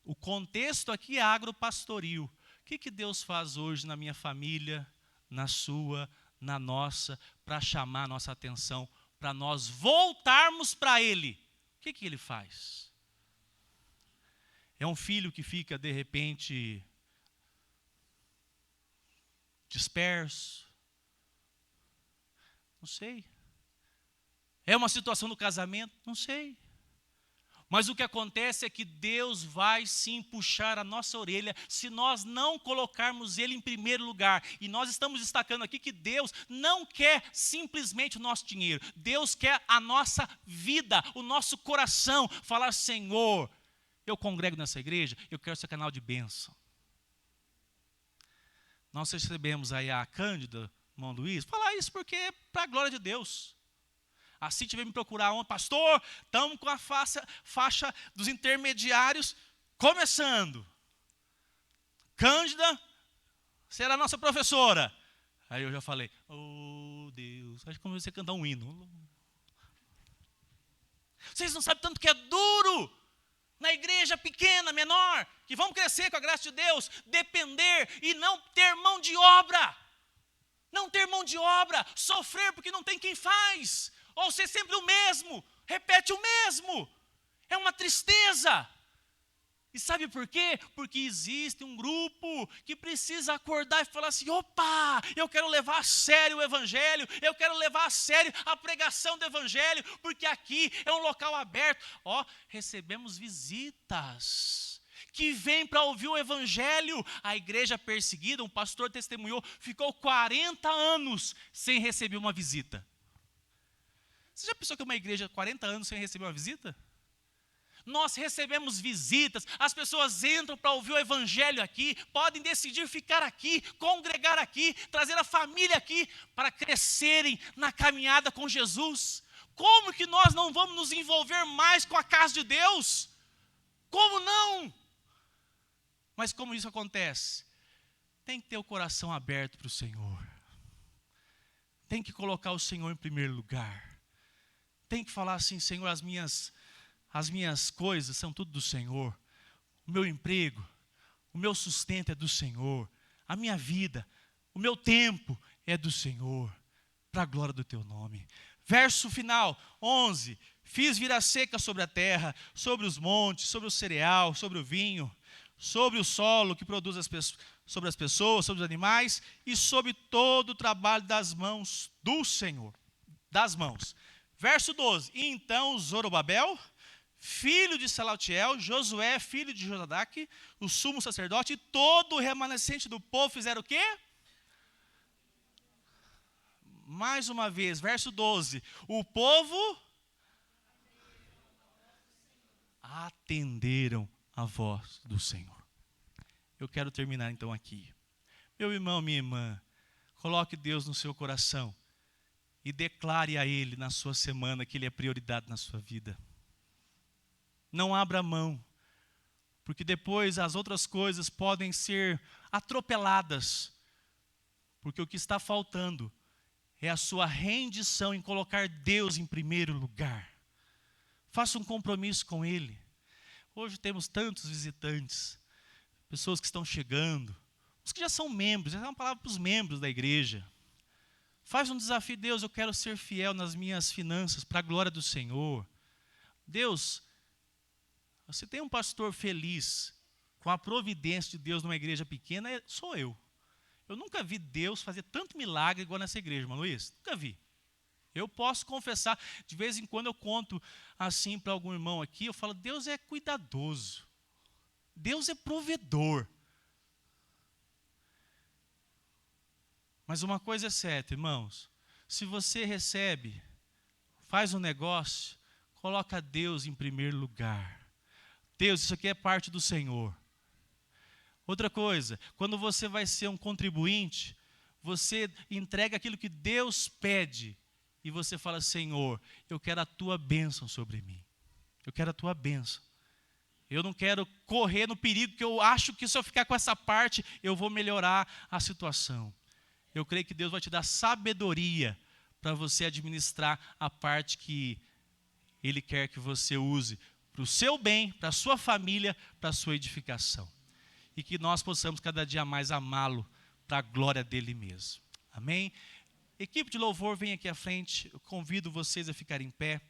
O contexto aqui é agropastoril. O que Deus faz hoje na minha família, na sua, na nossa, para chamar a nossa atenção, para nós voltarmos para Ele? O que Ele faz? É um filho que fica, de repente, disperso? Não sei. É uma situação no casamento? Não sei. Mas o que acontece é que Deus vai sim puxar a nossa orelha se nós não colocarmos Ele em primeiro lugar. E nós estamos destacando aqui que Deus não quer simplesmente o nosso dinheiro. Deus quer a nossa vida, o nosso coração. Falar: Senhor, eu congrego nessa igreja, eu quero ser canal de bênção. Nós recebemos aí a Cândida, irmão Luiz, falar isso porque é para a glória de Deus. A Cíntia veio me procurar ontem: pastor, estamos com a faixa dos intermediários começando. Cândida será a nossa professora. Aí eu já falei: oh Deus, acho que comecei a cantar um hino. Vocês não sabem tanto que é duro na igreja pequena, menor, que vamos crescer com a graça de Deus, depender e não ter mão de obra. Não ter mão de obra, sofrer porque não tem quem faz. Ou ser sempre o mesmo, repete o mesmo. É uma tristeza. E sabe por quê? Porque existe um grupo que precisa acordar e falar assim: opa, eu quero levar a sério o evangelho, eu quero levar a sério a pregação do evangelho, porque aqui é um local aberto. Ó, recebemos visitas que vêm para ouvir o evangelho. A igreja perseguida, um pastor testemunhou, ficou 40 anos sem receber uma visita. Você já pensou que uma igreja 40 anos sem receber uma visita? Nós recebemos visitas, as pessoas entram para ouvir o evangelho aqui, podem decidir ficar aqui, congregar aqui, trazer a família aqui, para crescerem na caminhada com Jesus. Como que nós não vamos nos envolver mais com a casa de Deus? Como não? Mas como isso acontece? Tem que ter o coração aberto para o Senhor. Tem que colocar o Senhor em primeiro lugar. Tem que falar assim: Senhor, as minhas coisas são tudo do Senhor. O meu emprego, o meu sustento é do Senhor. A minha vida, o meu tempo é do Senhor. Para a glória do teu nome. Verso final, 11. Fiz vir a seca sobre a terra, sobre os montes, sobre o cereal, sobre o vinho, sobre o solo que produz sobre as pessoas, sobre os animais e sobre todo o trabalho das mãos do Senhor. Das mãos. Verso 12, e então Zorobabel, filho de Salatiel, Josué, filho de Josadaque, o sumo sacerdote, e todo o remanescente do povo fizeram o quê? Mais uma vez, verso 12. O povo atenderam a voz do Senhor. Eu quero terminar então aqui. Meu irmão, minha irmã, coloque Deus no seu coração e declare a Ele na sua semana que Ele é prioridade na sua vida. Não abra mão, porque depois as outras coisas podem ser atropeladas, porque o que está faltando é a sua rendição em colocar Deus em primeiro lugar. Faça um compromisso com Ele. Hoje temos tantos visitantes, pessoas que estão chegando, os que já são membros, essa é uma palavra para os membros da igreja. Faz um desafio, Deus, eu quero ser fiel nas minhas finanças, para a glória do Senhor. Deus, você tem um pastor feliz com a providência de Deus numa igreja pequena, sou eu. Eu nunca vi Deus fazer tanto milagre igual nessa igreja, irmão Luiz. Nunca vi. Eu posso confessar, de vez em quando eu conto assim para algum irmão aqui, eu falo, Deus é cuidadoso. Deus é provedor. Mas uma coisa é certa, irmãos. Se você recebe, faz um negócio, coloca Deus em primeiro lugar. Deus, isso aqui é parte do Senhor. Outra coisa, quando você vai ser um contribuinte, você entrega aquilo que Deus pede e você fala, Senhor, eu quero a tua bênção sobre mim. Eu quero a tua bênção. Eu não quero correr no perigo, que eu acho que se eu ficar com essa parte, eu vou melhorar a situação. Eu creio que Deus vai te dar sabedoria para você administrar a parte que Ele quer que você use para o seu bem, para a sua família, para a sua edificação. E que nós possamos cada dia mais amá-lo para a glória dele mesmo. Amém? Equipe de louvor, vem aqui à frente. Eu convido vocês a ficarem em pé.